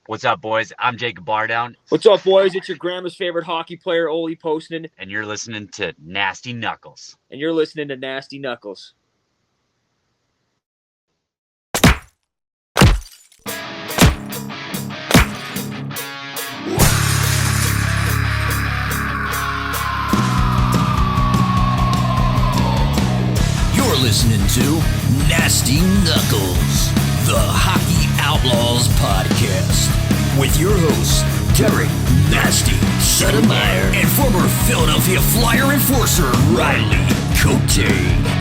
What's up, boys? I'm Jacob Ardown. What's up, boys? It's your grandma's favorite hockey player, Olly Postanin, And you're listening to Nasty Knuckles. and you're listening to Nasty Knuckles. You're listening to Nasty Knuckles, the Hockey Outlaws podcast, with your hosts, Derek Nasty Settlemyre and former Philadelphia Flyer enforcer, Riley Cote,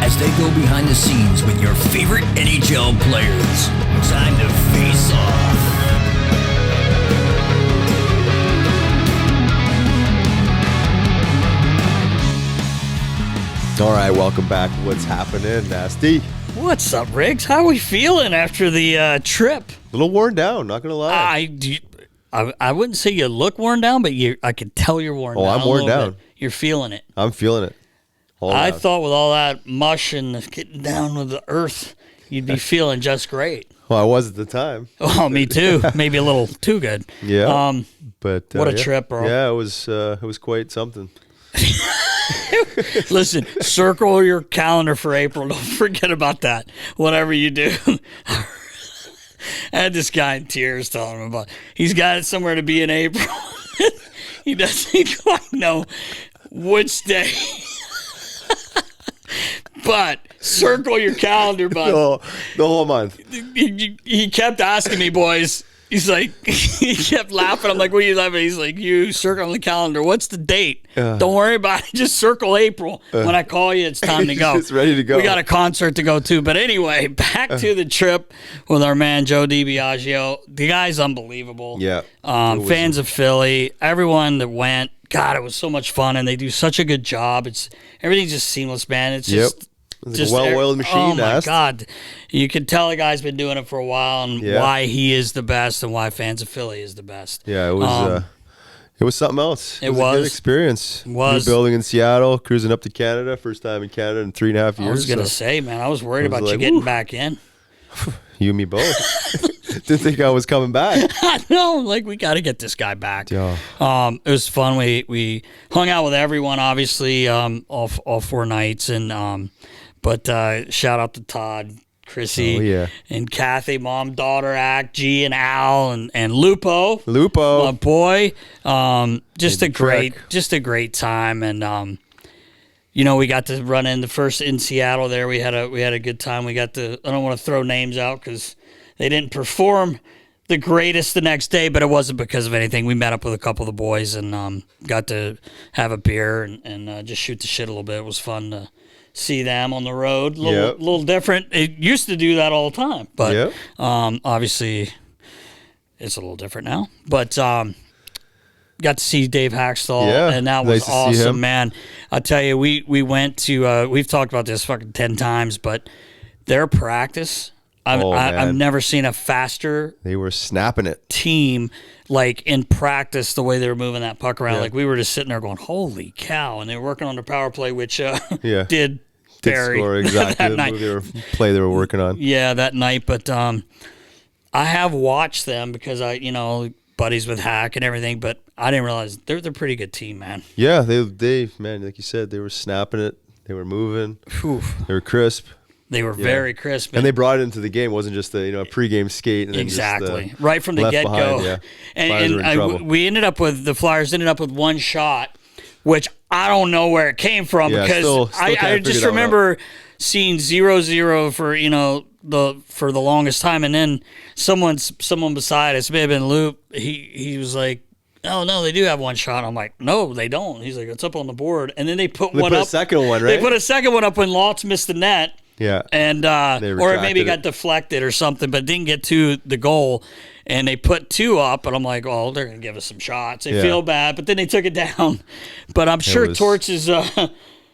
as they go behind the scenes with your favorite NHL players. Time to face off. All right, welcome back. What's happening, Nasty? What's up, Riggs? How are we feeling after the trip? A little worn down, not gonna lie. I wouldn't say you look worn down, but I could tell you're worn down. Oh, I'm worn down. Bit. You're feeling it. I'm feeling it. I thought with all that mush and getting down with the earth, you'd be feeling just great. Well, I was at the time. Oh, me too. Maybe a little too good. Yeah. But what a trip, bro. Yeah, it was quite something. Listen, circle your calendar for April. Don't forget about that. Whatever you do. I had this guy in tears telling him about he's got it somewhere to be in April. He doesn't quite know which day. But circle your calendar, bud. The whole month. He kept asking me, boys. He's like, he kept laughing. I'm like, what are you laughing? He's like, you circle on the calendar. What's the date? Don't worry about it. Just circle April. When I call you, it's time to go. It's ready to go. We got a concert to go to. But anyway, back to the trip with our man, Joe DiBiagio. The guy's unbelievable. Yeah. Fans of Philly. Everyone that went. God, it was so much fun. And they do such a good job. Everything's just seamless, man. It's just... It's a well-oiled machine. Oh my God, you can tell the guy's been doing it for a while, and why he is the best, and why Fans of Philly is the best. Yeah, it was something else. It was a good experience. It was. New building in Seattle, cruising up to Canada, first time in Canada in 3.5 years. I was gonna say, man, I was worried about you getting back in. You and me both. Didn't think I was coming back. No, like we got to get this guy back. Yeah. It was fun. We hung out with everyone, obviously, all 4 nights, and but shout out to Todd, Chrissy, and Kathy, mom, daughter, act, G, and Al, and Lupo, my boy. Just a great time, and we got to run in the first in Seattle. There, we had a good time. We got to. I don't want to throw names out because they didn't perform the greatest the next day, but it wasn't because of anything. We met up with a couple of the boys and got to have a beer and just shoot the shit a little bit. It was fun to see them on the road. A little different. It used to do that all the time, but obviously it's a little different now. But got to see Dave Haxtell, and that was awesome, man. I'll tell you, we went to, we've talked about this fucking 10 times, but their practice, I've never seen a faster They were snapping it. team like in practice, the way they were moving that puck around. Like we were just sitting there going, holy cow. And they were working on the power play, which did vary score exactly that the night. play they were working on. Yeah, that night. But I have watched them because buddies with Hack and everything, but I didn't realize they're a pretty good team, man. Yeah, they man, like you said, they were snapping it. They were moving. Oof. They were crisp. They were very crisp. And they brought it into the game. It wasn't just a pregame skate. And exactly. just, right from the get-go. Yeah. And we ended up with, the Flyers ended up with one shot, which I don't know where it came from because still I just remember seeing 0-0 for the longest time. And then someone beside us, may have been Loop, he was like, oh, no, they do have one shot. I'm like, no, they don't. He's like, it's up on the board. And then they put one up. a second one, right? They put a second one up when Lotz missed the net. Yeah. And or it maybe got deflected or something, but didn't get to the goal. And they put 2 up, and I'm like, oh, they're going to give us some shots. They feel bad, but then they took it down. But I'm sure Torch's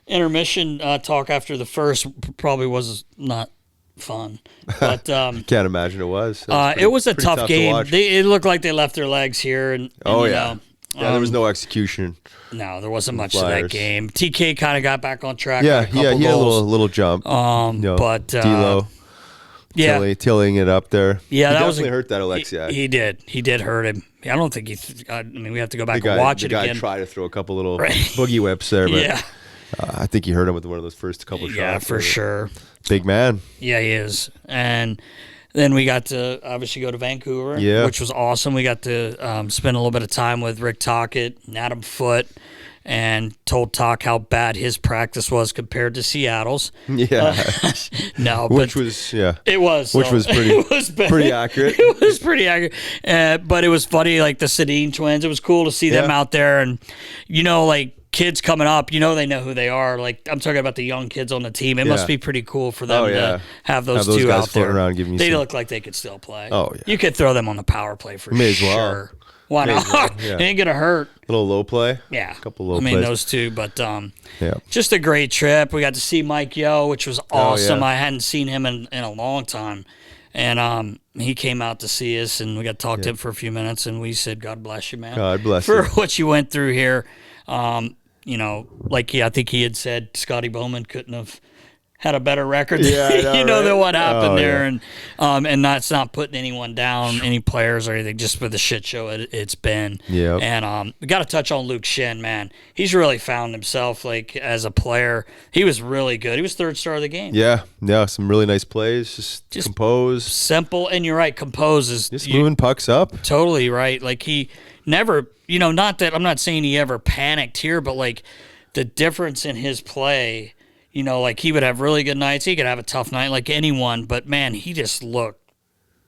intermission talk after the first probably was not fun. But can't imagine it was. It was a tough game. It looked like they left their legs here. And there was no execution. No, there wasn't much to that game. TK kind of got back on track. Yeah, he had a little jump. But D'Lo. tilling it up there. Yeah, he that definitely hurt that Alexei. He did. He did hurt him. I don't think I mean, we have to go back and watch it again. The guy tried to throw a couple little boogie whips there, but yeah. I think he hurt him with one of those first couple shots. Yeah, for sure. Big man. Yeah, he is. And then we got to obviously go to Vancouver, which was awesome. We got to spend a little bit of time with Rick Tocchet and Adam Foote, and told Talk how bad his practice was compared to Seattle's. Yeah. Which was pretty accurate. It was pretty accurate. But it was funny, like the Sedin twins. It was cool to see them out there, and like kids coming up, they know who they are. Like, I'm talking about the young kids on the team. It must be pretty cool for them to have those two guys out there. Around, they look like they could still play. Oh, yeah. You could throw them on the power play for May sure. As well. Why not? It ain't gonna hurt. Little low play. Yeah. A couple low plays. Those two, but just a great trip. We got to see Mike Yeo, which was awesome. I hadn't seen him in a long time. And he came out to see us, and we got to talk to him for a few minutes, and we said, God bless you, man. God bless you. For what you went through here. I think he had said Scotty Bowman couldn't have had a better record than what happened there. And that's not putting anyone down, any players or anything, just for the shit show it's been. Yeah. And we got to touch on Luke Shin, man. He's really found himself, like, as a player. He was really good. He was third star of the game. Yeah, some really nice plays, just compose. Simple, and you're right, compose is... Just moving pucks up. Totally right. Like, he never, not that, I'm not saying he ever panicked here, but, like, the difference in his play... like he would have really good nights. He could have a tough night like anyone, but man, he just looked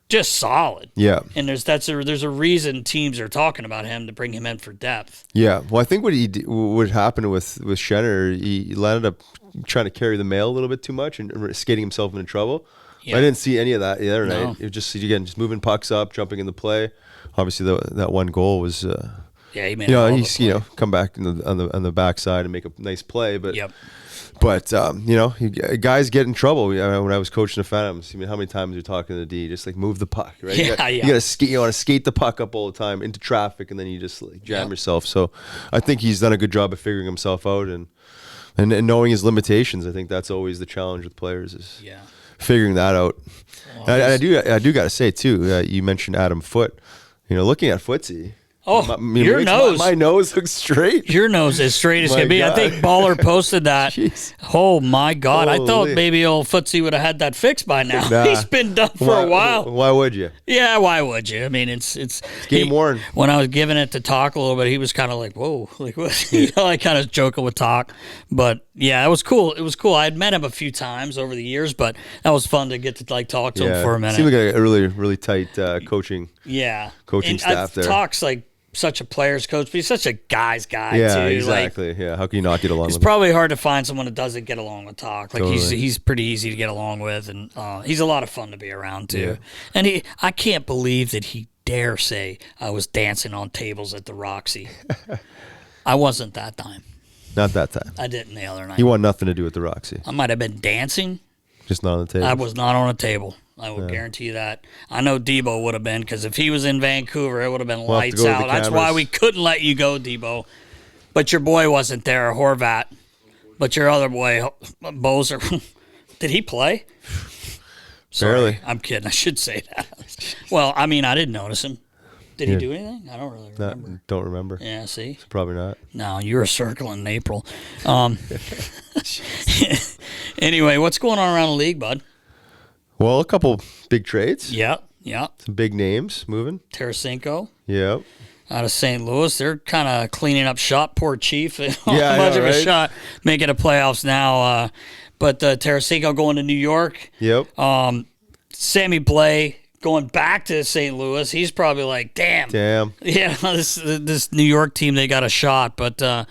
just solid. Yeah. And there's a reason teams are talking about him to bring him in for depth. Yeah. Well, I think what happened with Schenner, he landed up trying to carry the mail a little bit too much and skating himself into trouble. Yeah. I didn't see any of that the other night. It was just moving pucks up, jumping in the play. Obviously, that one goal was. He made. He's come back on the backside and make a nice play, but. Yep. But, guys get in trouble. When I was coaching the Phantoms, how many times you're talking to the D, just like move the puck, right? You got to skate. You want to skate the puck up all the time into traffic, and then you just like jam yourself. So I think he's done a good job of figuring himself out and knowing his limitations. I think that's always the challenge with players is figuring that out. Well, and I do got to say too. You mentioned Adam Foote. Looking at Footsie. Oh, your nose. My nose looks straight. Your nose is straight as can be. I think Baller posted that. Jeez. Oh, my God. Holy. I thought maybe old Footsie would have had that fixed by now. Nah. He's been done for a while. Why would you? Yeah, why would you? I mean, it's game worn. When I was giving it to Talk a little bit, he was kind of like, whoa. Like, what? I kind of joking with Talk. But, yeah, it was cool. It was cool. I had met him a few times over the years, but that was fun to get to talk to him for a minute. Seemed like a really, really tight coaching staff there. Talk's like such a player's coach, but he's such a guy's guy too. Yeah, exactly. How can you not get along with him? It's probably hard to find someone that doesn't get along with Talk. Like totally. he's pretty easy to get along with, and he's a lot of fun to be around too. Yeah. And I can't believe that he dare say I was dancing on tables at the Roxy. I wasn't that time. Not that time. I didn't the other night. You want nothing to do with the Roxy. I might have been dancing. Just not on the table. I was not on a table. I will guarantee you that. I know Debo would have been, because if he was in Vancouver, it would have been lights out. That's why we couldn't let you go, Debo. But your boy wasn't there, Horvat. But your other boy, Bozer, did he play? Barely. Sorry, I'm kidding. I should say that. Well, I mean, I didn't notice him. Did he do anything? I don't really remember. Don't remember. Yeah, see? So probably not. No, you were circling in April. Anyway, what's going on around the league, bud? Well, a couple big trades. Yeah. Some big names moving. Tarasenko. Yeah. Out of St. Louis. They're kind of cleaning up shop. Poor Chief. Yeah, much of a shot making the playoffs now. But Tarasenko going to New York. Yep. Sammy Blais going back to St. Louis. He's probably like, damn. Yeah, this New York team, they got a shot. But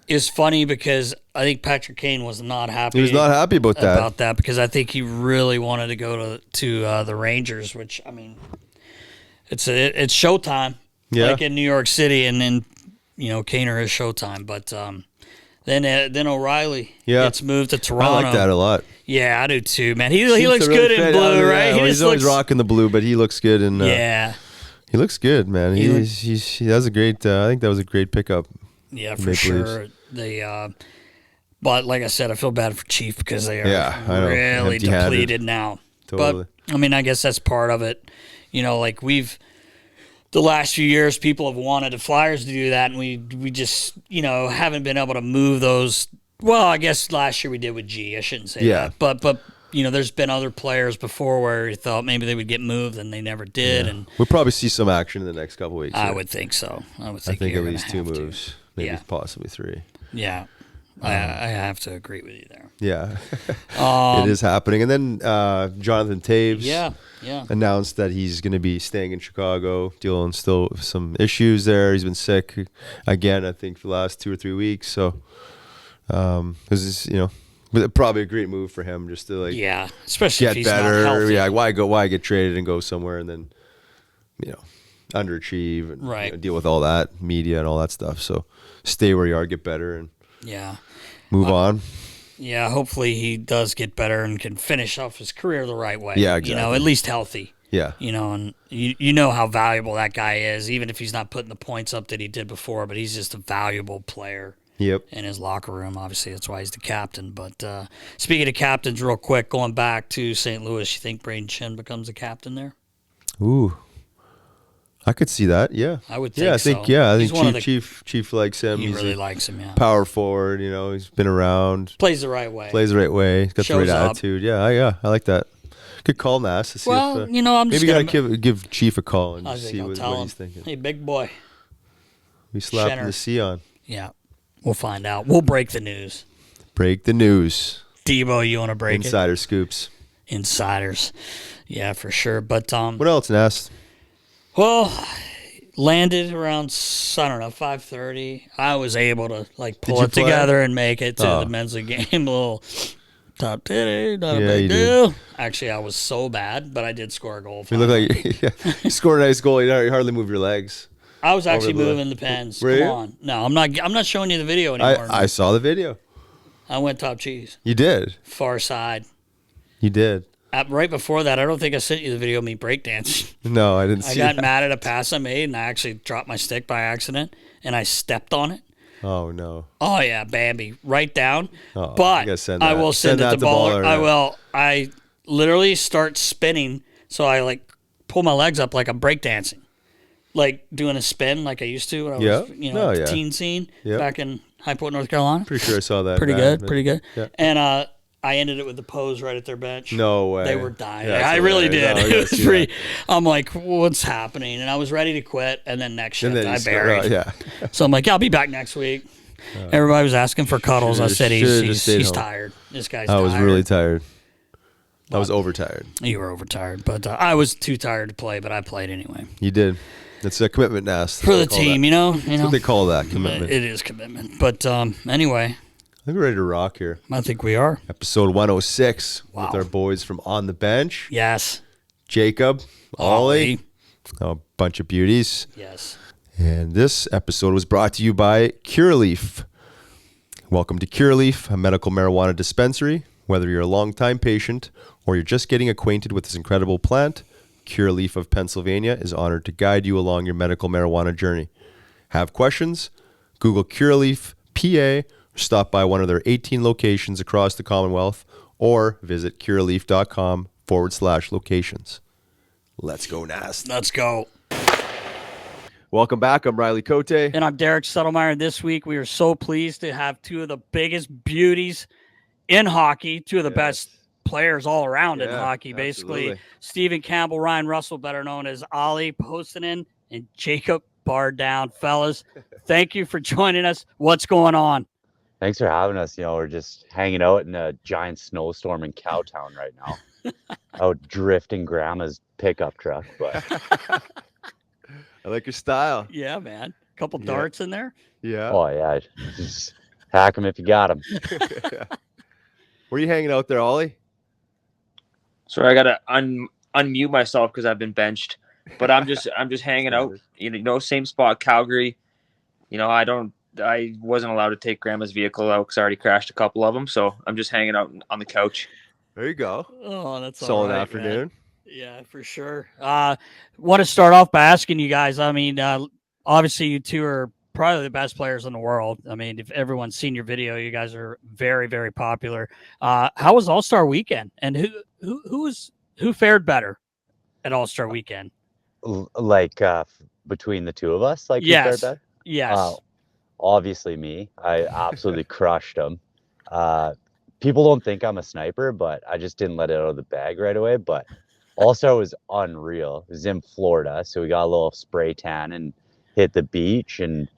it's funny because I think Patrick Kane was not happy. He was not happy about that. Because I think he really wanted to go to the Rangers, which, I mean, it's showtime. Yeah. Like in New York City, and then, Kaner is showtime. But then O'Reilly gets moved to Toronto. I like that a lot. Yeah, I do too, man. He looks good in blue, right? He's always rocking the blue, but he looks good. And he looks good, man. He has a great. I think that was a great pickup. Yeah, for sure. But like I said, I feel bad for Chief because they are really depleted now. Totally. But, I mean, I guess that's part of it. You know, like the last few years, people have wanted the Flyers to do that, and we just, you know, haven't been able to move those. Well, I guess last year we did with G. I shouldn't say that. But you know, there's been other players before where you thought maybe they would get moved, and they never did. Yeah. And we'll probably see some action in the next couple of weeks. I would think so. I think at least 2 moves, maybe possibly 3. Yeah. I have to agree with you there. Yeah, it is happening. And then Jonathan Toews announced that he's going to be staying in Chicago, dealing still with some issues there. He's been sick again, I think, for the last 2 or 3 weeks. So, because you know, probably a great move for him just to especially get if he's better. Not healthy. Yeah, why get traded and go somewhere and then, you know, underachieve and you know, deal with all that media and all that stuff. So stay where you are, get better, and move on. Yeah, hopefully he does get better and can finish off his career the right way. Yeah, exactly. You know, at least healthy. Yeah. You know, and you know how valuable that guy is, even if he's not putting the points up that he did before, but he's just a valuable player. Yep. In his locker room, obviously, that's why he's the captain. But speaking of captains, real quick, going back to St. Louis, you think Braden Shen becomes the captain there? Ooh, I could see that. Yeah, I would think so. I think Chief likes him. He really likes him. Yeah, power forward. You know, he's been around. Plays the right way. He's got the right attitude. Yeah, I like that. Good call, Nass. To see if, you know, I'm just maybe gotta give Chief a call and see what he's thinking. Hey, big boy. We slapping the C on. Yeah. We'll find out. We'll break the news. Break the news. Debo, you want to break Insider scoops. Insiders. Yeah, for sure. But what else, Nast? Well, landed around, I don't know, 5:30. I was able to pull it together and make it to the men's league game. A little top titty, not a big deal. Actually, I was so bad, but I did score a goal. You look like you scored a nice goal. You hardly move your legs. I was actually moving the pens. Come on. No, I'm not showing you the video anymore. I saw the video. I went top cheese. You did. Far side. You did. Right before that, I don't think I sent you the video of me breakdancing. No, I didn't see I got mad at a pass I made, and I actually dropped my stick by accident, and I stepped on it. Oh, no. Oh, yeah, Bambi. Right down. Oh, but I will send it to baller. I will. I literally start spinning, so I pull my legs up like I'm breakdancing. Like doing a spin like I used to when I was, teen scene back in High Point, North Carolina. Pretty sure I saw that. Pretty good. Yeah. And I ended it with the pose right at their bench. No way. They were dying. I really did. No, it was pretty. I'm like, what's happening? And I was ready to quit. And then next shift, I buried. So I'm like, I'll be back next week. Everybody was asking for cuddles. I said, he's tired. This guy's tired. I was really tired. I was overtired. You were overtired. But I was too tired to play, but I played anyway. You did. It's a commitment, Nast. For the team, you know. That's what they call that, commitment. It is commitment. But anyway. I think we're ready to rock here. I think we are. Episode 106 with our boys from On the Bench. Yes. Jacob, Ollie, a bunch of beauties. Yes. And this episode was brought to you by Cureleaf. Welcome to Cureleaf, a medical marijuana dispensary. Whether you're a longtime patient or you're just getting acquainted with this incredible plant, Cureleaf of Pennsylvania is honored to guide you along your medical marijuana journey. Have questions? Google Cureleaf PA or stop by one of their 18 locations across the Commonwealth or visit cureleaf.com/locations. Let's go, Nast. Let's go. Welcome back. I'm Riley Cote. And I'm Derek Settlemyre. This week, we are so pleased to have two of the biggest beauties in hockey, two of the best players all around in hockey, basically. Absolutely. Stephen Campbell, Ryan Russell, better known as Olly Postanin, and Jacob Ardown. Fellas, thank you for joining us. What's going on? Thanks for having us. You know, we're just hanging out in a giant snowstorm in Cowtown right now. Out drifting Grandma's pickup truck. But I like your style. Yeah, man. Couple darts in there. Yeah. Oh, yeah. Just hack them if you got them. Where are you hanging out there, Ollie? Sorry, I gotta unmute myself because I've been benched. But I'm just hanging out. You know, same spot, Calgary. You know, I wasn't allowed to take Grandma's vehicle out because I already crashed a couple of them. So I'm just hanging out on the couch. There you go. Oh, that's solid afternoon. Man. Yeah, for sure. Want to start off by asking you guys. I mean, obviously you two are probably the best players in the world. I mean, if everyone's seen your video, you guys are very, very popular. How was All-Star Weekend? And who who fared better at All-Star Weekend? Like between the two of us, like who fared better? Yes. Obviously me. I absolutely crushed them. People don't think I'm a sniper, but I just didn't let it out of the bag right away. But All-Star was unreal. It was in Florida, so we got a little spray tan and hit the beach, and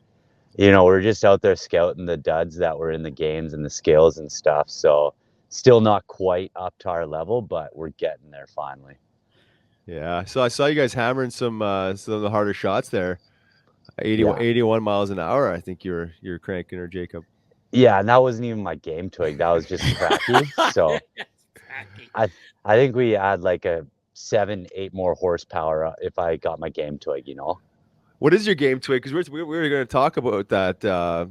we're just out there scouting the duds that were in the games and the scales and stuff. So still not quite up to our level, but we're getting there finally. Yeah, so I saw you guys hammering some of the harder shots there. 81 miles an hour, I think you're cranking her, Jacob. Yeah, and that wasn't even my game twig. That was just cracky. So I think we had like a 7-8 more horsepower if I got my game twig, What is your game twig? Because we were going to talk about that.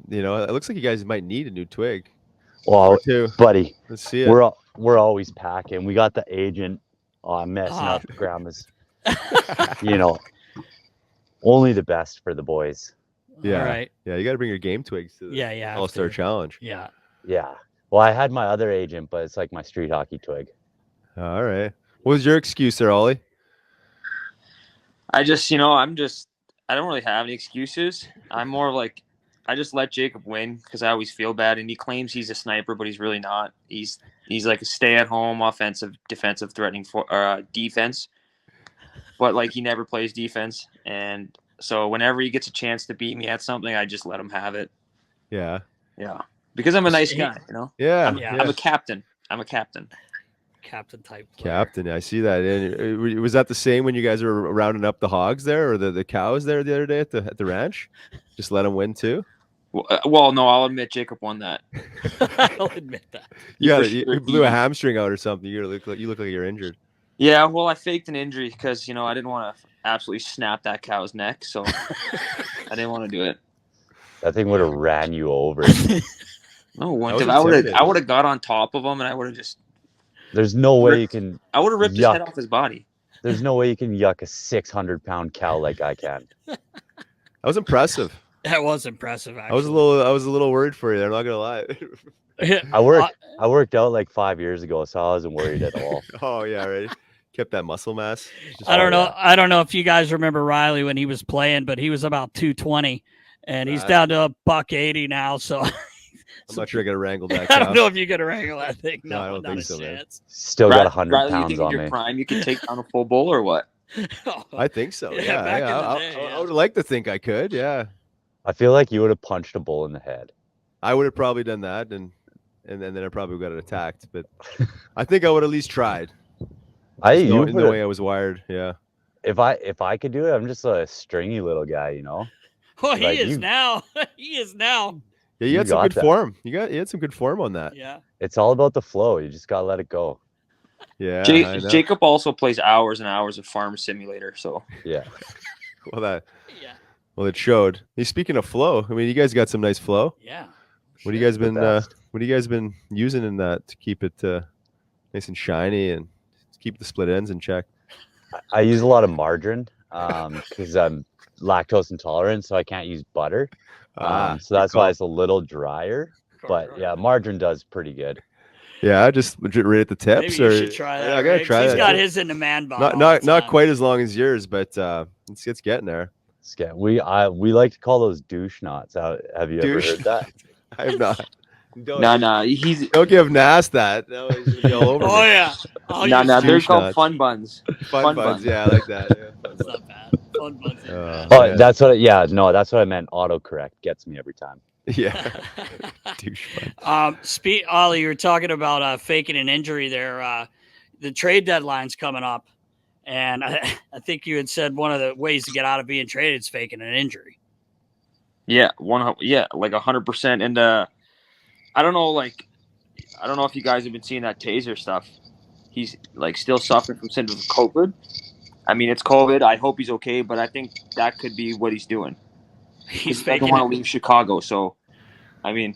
It looks like you guys might need a new twig. Well, buddy, let's see it. We're always packing. We got the agent messing up grandma's. Only the best for the boys. Yeah, all right. Yeah, you got to bring your game twigs to the All-Star Challenge. Yeah. Well, I had my other agent, but it's like my street hockey twig. All right. What was your excuse there, Ollie? I just, I don't really have any excuses. I'm more like, I just let Jacob win because I always feel bad. And he claims he's a sniper, but he's really not. He's like a stay-at-home, offensive, defensive, threatening defense. But like he never plays defense, and so whenever he gets a chance to beat me at something, I just let him have it. Yeah. Because I'm a nice guy, Yeah. I'm a captain. Captain type player. Captain, I see that. And was that the same when you guys were rounding up the hogs there, or the cows there the other day at the ranch? Just let them win too. Well, no, I'll admit Jacob won that. I'll admit that. You blew a hamstring out or something. You look like you're injured. Yeah, well, I faked an injury because I didn't want to absolutely snap that cow's neck, so I didn't want to do it. That thing would have ran you over. No, I would have got on top of him, and I would have just. There's no way you can. I would have ripped his head off his body. There's no way you can yuck a 600-pound cow like I can. That was impressive. That was impressive. Actually, I was a little worried for you. I'm not gonna lie. I worked out like 5 years ago, so I wasn't worried at all. Oh yeah, right. Kept that muscle mass. I don't know. I don't know if you guys remember Riley when he was playing, but he was about 220, and he's down to $180 now. So I'm not sure I got to wrangle that. I don't know if you got to wrangle that thing. No, I don't think so, man. Still got 100 Riley, pounds you think on in me. your prime you can take down a full bull or what? I think so. Yeah, I would like to think I could. Yeah. I feel like you would have punched a bull in the head. I would have probably done that, and then I probably got attacked. But I think I would at least tried. The way I was wired. Yeah. If I could do it, I'm just a stringy little guy, Well, he is now. He is now. Yeah, you had some good form. You had some good form on that. Yeah. It's all about the flow. You just gotta let it go. Yeah. Jacob also plays hours and hours of Farm Simulator. So yeah. Well, it showed. Hey, speaking of flow, I mean, you guys got some nice flow. Yeah. What do you guys been using in that to keep it nice and shiny and keep the split ends in check? I use a lot of margarine because I'm lactose intolerant, so I can't use butter. So that's why it's a little drier. But yeah, margarine does pretty good. Yeah, just right at the tips. Maybe you should try that. Yeah, I gotta try that. He's got his in the man bottle. Not quite as long as yours, but it's getting there. We like to call those douche knots. Have you ever heard that? I have not. No. Don't give Nas that. No, he's gonna be all over. Oh yeah. No. They're called fun buns. Fun buns. Yeah, I like that. Yeah. That's not bad. Fun buns. Yeah. That's what. That's what I meant. Autocorrect gets me every time. Yeah. Douche bun. Ollie, you were talking about faking an injury there. The trade deadline's coming up, and I think you had said one of the ways to get out of being traded is faking an injury. Yeah, like 100%. And I don't know if you guys have been seeing that Taser stuff. He's like still suffering from symptoms of COVID. I mean, it's COVID. I hope he's okay, but I think that could be what he's doing. He doesn't want to leave Chicago, so I mean,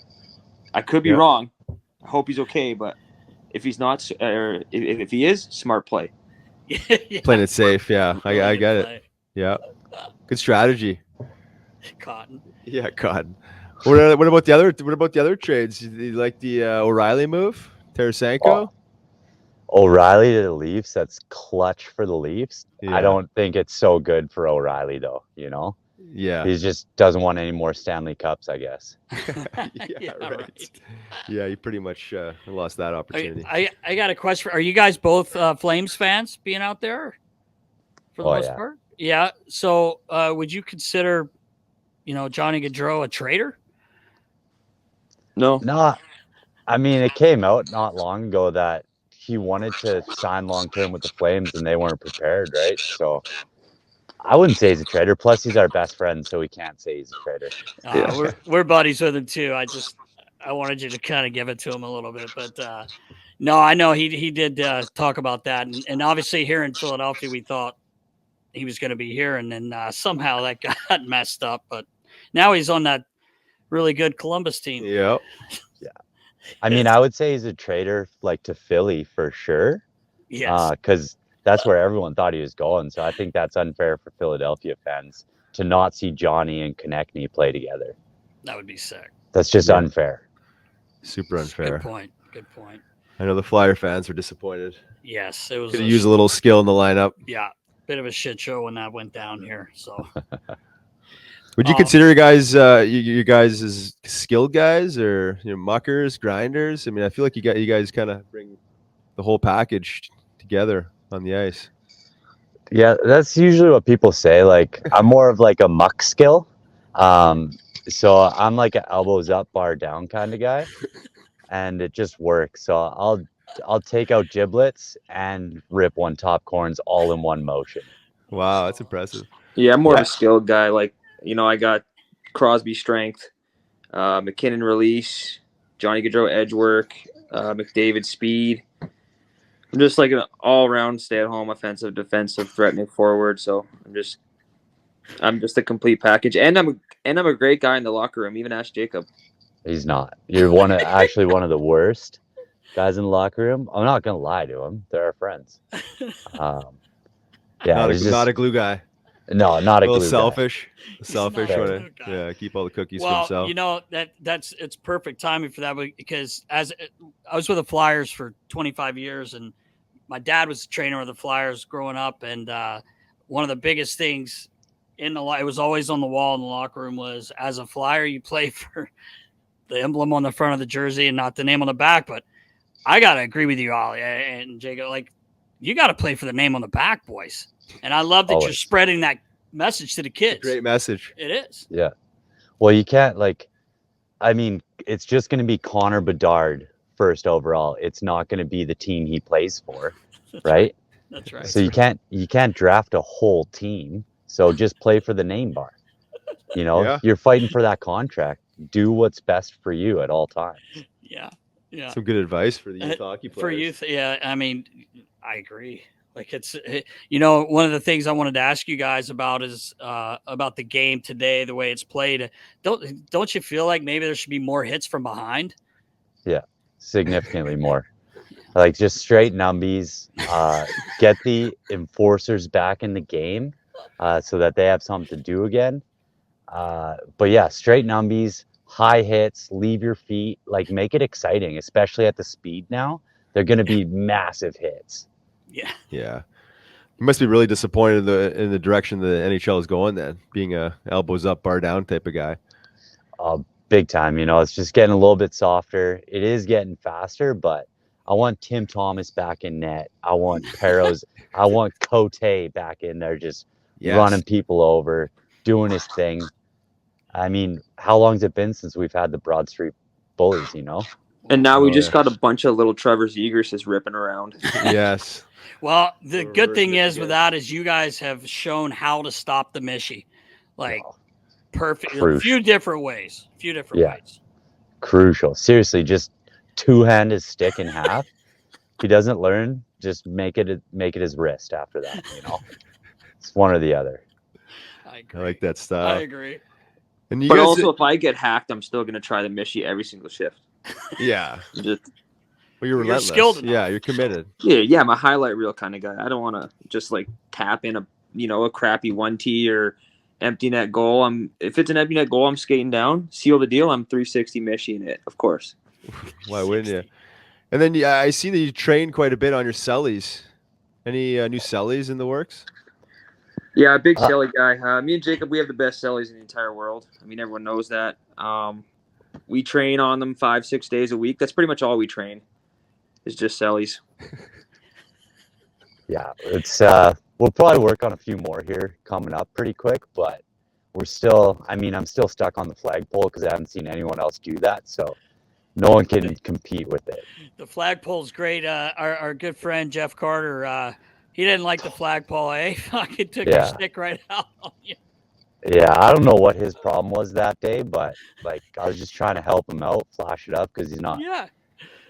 I could be wrong. I hope he's okay, but if he's not, or if he is, smart play. Playing it safe, yeah. I get it. Yeah, good strategy. Cotton. Yeah, Cotton. What about the other trades? You like the O'Reilly move, Tarasenko? O'Reilly to the Leafs, that's clutch for the Leafs. Yeah. I don't think it's so good for O'Reilly, though, Yeah. He just doesn't want any more Stanley Cups, I guess. Yeah, right. Yeah, he pretty much lost that opportunity. I got a question. Are you guys both Flames fans being out there for the most part? Yeah. So would you consider, Johnny Gaudreau a traitor? No. No, I mean, it came out not long ago that he wanted to sign long-term with the Flames and they weren't prepared, right? So I wouldn't say he's a traitor. Plus, he's our best friend, so we can't say he's a traitor. We're buddies with him too. I wanted you to kind of give it to him a little bit, but no, I know he did talk about that, and obviously here in Philadelphia, we thought he was going to be here, and then somehow that got messed up. But now he's on that really good Columbus team. Yep. Yeah. I mean, I would say he's a traitor, like to Philly for sure. Yes. Because that's where everyone thought he was going. So I think that's unfair for Philadelphia fans to not see Johnny and Konechny play together. That would be sick. That's just unfair. Super unfair. Good point. I know the Flyer fans were disappointed. Yes, it was. Could have used a little skill in the lineup. Yeah, bit of a shit show when that went down here. So, would you consider you guys as skilled guys or muckers, grinders? I mean, I feel like you guys kind of bring the whole package together on the ice. Yeah, that's usually what people say. Like, I'm more of like a muck skill. So I'm like an elbows up, bar down kind of guy, and it just works. So I'll take out giblets and rip one top corns all in one motion. Wow, that's impressive. Yeah, I'm more of a skilled guy. Like, I got Crosby strength, McKinnon release, Johnny Gaudreau edge work, McDavid speed. I'm just like an all-around stay-at-home offensive, defensive, threatening forward. So I'm just a complete package, and I'm a great guy in the locker room. Even ask Jacob. He's not. You're actually one of the worst guys in the locker room. I'm not gonna lie to him. They're our friends. Yeah, not a glue guy. No, not a glue guy. Selfish. Selfish. Keep all the cookies for himself. It's perfect timing for that because as I was with the Flyers for 25 years, and my dad was a trainer of the Flyers growing up, and one of the biggest things it was always on the wall in the locker room was, as a Flyer, you play for the emblem on the front of the jersey and not the name on the back. But I gotta agree with you, Ollie and Jacob. Like, you got to play for the name on the back, boys. And I love that you're spreading that message to the kids. Great message. It is. Yeah. Well, you can't it's just going to be Connor Bedard first overall. It's not going to be the team he plays for, right? That's right. So you can't draft a whole team. So just play for the name bar. You're fighting for that contract. Do what's best for you at all times. Yeah. Some good advice for the youth hockey players. For youth, yeah. I mean, I agree. Like, one of the things I wanted to ask you guys about is about the game today, the way it's played. Don't you feel like maybe there should be more hits from behind? Yeah, significantly more. Like, just straight numbies. Get the enforcers back in the game so that they have something to do again. But yeah, straight numbies, high hits, leave your feet. Like, make it exciting, especially at the speed now. They're going to be massive hits. Yeah. You must be really disappointed in the direction the NHL is going then, being a elbows up, bar down type of guy. Big time. It's just getting a little bit softer. It is getting faster, but I want Tim Thomas back in net. I want Perros. I want Cote back in there, just running people over, doing his thing. I mean, how long's it been since we've had the Broad Street Bullies, And now we just got a bunch of little Trevor Zegras ripping around. Yes. Well, the good thing is with that is you guys have shown how to stop the Mishy. Like, perfect. A few different ways. Crucial. Seriously, just two-hand his stick in half. If he doesn't learn, just make it his wrist after that, It's one or the other. I agree. I like that style. I agree. But also, if I get hacked, I'm still going to try the Mishy every single shift. Yeah. Well, you're relentless. Skilled enough. Yeah, you're committed. Yeah, I'm a highlight reel kind of guy. I don't want to just tap in a crappy 1T or empty net goal. If it's an empty net goal, I'm skating down, seal the deal. I'm 360 Mishy in it, of course. Why wouldn't you? And then I see that you train quite a bit on your cellies. Any new cellies in the works? Yeah, big celly guy. Me and Jacob, we have the best cellies in the entire world. I mean, everyone knows that. We train on them 5-6 days a week. That's pretty much all we train. Is just cellies. Yeah, it's we'll probably work on a few more here coming up pretty quick, but we're still. I mean, I'm still stuck on the flagpole because I haven't seen anyone else do that. So no one can compete with it. The flagpole's great. Our good friend Jeff Carter, he didn't like the flagpole. Fucking took your stick right out on you. Yeah, I don't know what his problem was that day, but like I was just trying to help him out, flash it up because he's not. Yeah.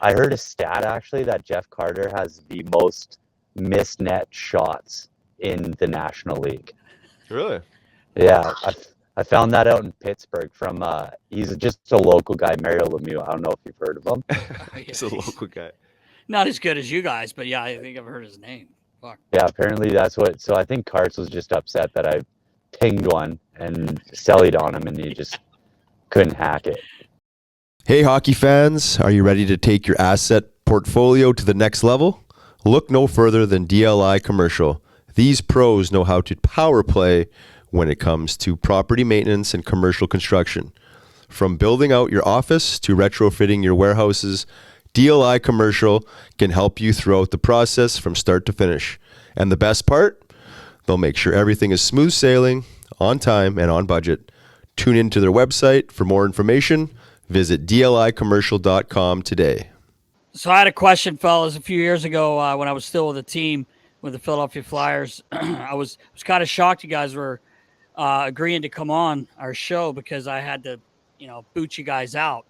I heard a stat actually that Jeff Carter has the most missed net shots in the National League. Really? Yeah, I found that out in Pittsburgh from he's just a local guy, Mario Lemieux. I don't know if you've heard of him. He's a local guy. Not as good as you guys, but yeah, I think I've heard his name. Fuck. Yeah, apparently that's what. So I think Karts was just upset that I pinged one and sellied on him, and he just couldn't hack it. Hey, hockey fans, are you ready to take your asset portfolio to the next level? Look no further than DLI Commercial. These pros know how to power play when it comes to property maintenance and commercial construction. From building out your office to retrofitting your warehouses, DLI Commercial can help you throughout the process from start to finish. And the best part? They'll make sure everything is smooth sailing, on time, and on budget. Tune into their website for more information. Visit dlicommercial.com today. So I had a question, fellas. A few years ago, when I was still with the team with the Philadelphia Flyers, I was kind of shocked you guys were agreeing to come on our show because I had to, boot you guys out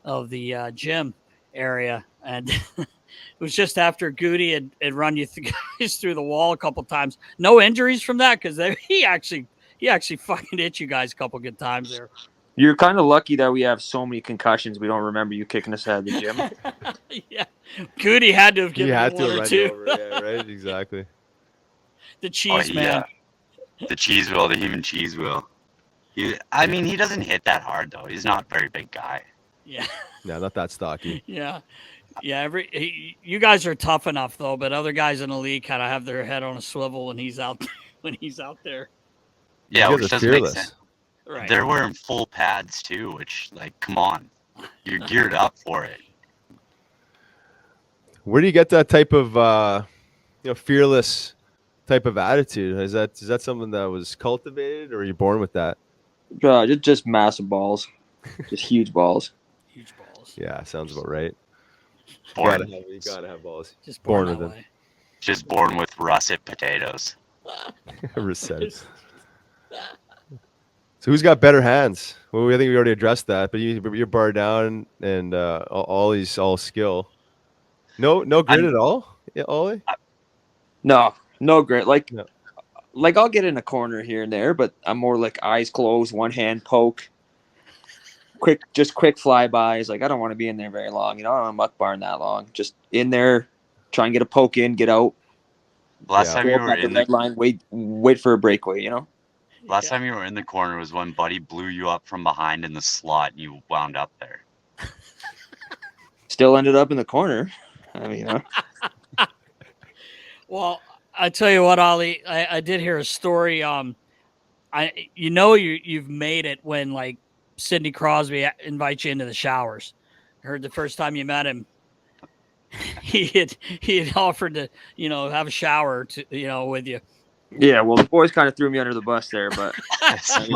of the gym area, and it was just after Goody had run you guys through the wall a couple times. No injuries from that because he actually fucking hit you guys a couple good times there. You're kind of lucky that we have so many concussions. We don't remember you kicking us out of the gym. Yeah, Goody had to have given you one or two. Over. Yeah, right. Exactly. The cheese man. The cheese wheel, the human cheese wheel. He doesn't hit that hard though. He's not a very big guy. Yeah. No, not that stocky. Yeah. Yeah. You guys are tough enough though, but other guys in the league kind of have their head on a swivel when he's out there. Yeah, which doesn't make sense. Right. They're wearing full pads too, which, like, come on, you're geared up for it. Where do you get that type of, fearless type of attitude? Is that something that was cultivated, or are you born with that? Just massive balls, just huge balls. Huge balls. Yeah, sounds about right. You gotta have balls. Just born with them. Just born with russet potatoes. Russet. So who's got better hands? Well, I think we already addressed that, but you're bar down and Olly's all skill. No grit at all, Olly? No grit. Like I'll get in a corner here and there, but I'm more like eyes closed, one hand poke, quick flybys. Like I don't want to be in there very long. I don't want to muck barn that long. Just in there, try and get a poke in, get out. Last time you were in the red line, wait for a breakaway. Last time you were in the corner was when Buddy blew you up from behind in the slot and you wound up there. Still ended up in the corner. I mean, Well, I tell you what, Olly, I did hear a story. You've made it when like Sidney Crosby invites you into the showers. I heard the first time you met him, he had offered to have a shower with you. Yeah, well, the boys kind of threw me under the bus there, but that's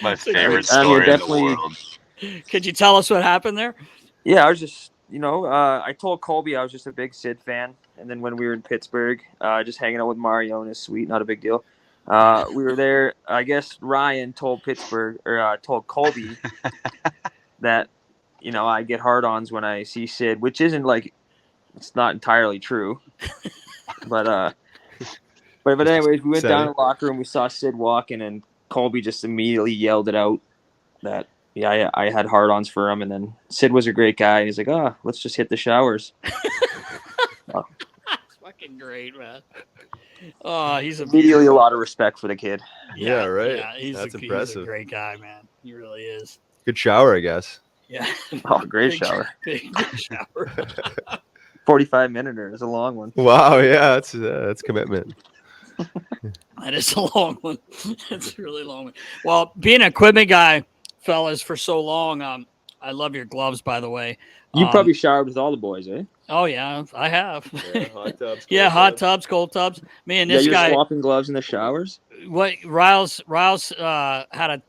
my favorite story in the world. Could you tell us what happened there? Yeah, I was just, I told Colby I was just a big Sid fan, and then when we were in Pittsburgh, just hanging out with Mario in his suite, not a big deal. We were there. I guess Ryan told told Colby that, I get hard-ons when I see Sid, which isn't like, it's not entirely true, but anyways, we went down to the locker room. We saw Sid walking, and Colby just immediately yelled it out that, I had hard-ons for him. And then Sid was a great guy. He's like, let's just hit the showers. That's fucking great, man. Oh, he's immediately a lot of respect for the kid. Yeah, right. Yeah, That's impressive. He's a great guy, man. He really is. Good shower, I guess. Yeah. Oh, great shower. Big shower. 45-minute is a long one. Wow, yeah, that's commitment. That is a long one. That's a really long one. Well, being an equipment guy, fellas, for so long, I love your gloves, by the way. You probably showered with all the boys, eh? Oh yeah, I have. Yeah, hot tubs. Hot tubs, cold tubs. Me and this you're guy swapping gloves in the showers. What Riles had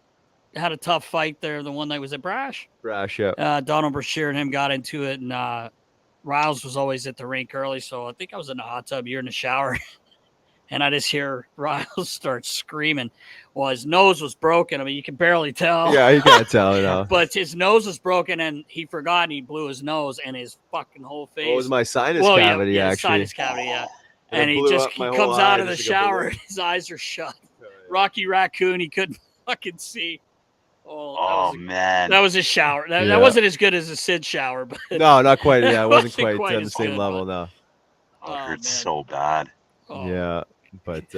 a tough fight there. The one that was at Brash. Yeah. Donald Brashear and him got into it, and Riles was always at the rink early, so I think I was in the hot tub. You're in the shower. And I just hear Riles start screaming. Well, his nose was broken. I mean, you can barely tell. Yeah, you can't tell it all. But his nose was broken, and he forgot, and he blew his nose, and his fucking whole face. Well, it was my sinus cavity, yeah, actually. Sinus cavity, yeah. And he my comes out of the just shower, and his eyes are shut. Oh, yeah. Rocky Raccoon, he couldn't fucking see. Oh, man. That was his shower. That wasn't as good as a Sid shower. But no, not quite. Yeah, it wasn't quite on the same level, no. Oh, it hurts so bad. Oh. Yeah. But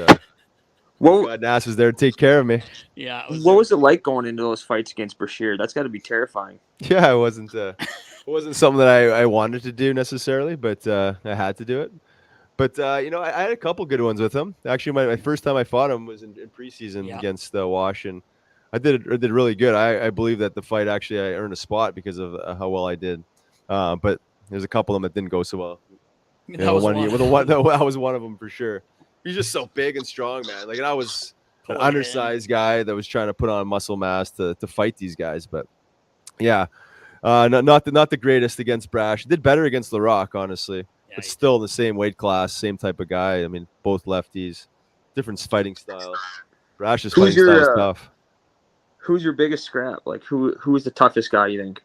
God, Nass was there to take care of me. Yeah. What was it like going into those fights against Brashear? That's got to be terrifying. Yeah, it wasn't something that I wanted to do necessarily, but I had to do it. But I had a couple good ones with him. Actually, my first time I fought him was in preseason against Wash, and I did really good. I believe that the fight actually I earned a spot because of how well I did. But there's a couple of them that didn't go so well. That was one of them for sure. He's just so big and strong, man. Like, and I was an undersized guy that was trying to put on muscle mass to fight these guys. But yeah, not the greatest against Brash. Did better against LaRock, honestly. Yeah, but still in the same weight class, same type of guy. I mean, both lefties, different fighting style. Brash's fighting style is tough. Who's your biggest scrap? Like, who is the toughest guy, you think?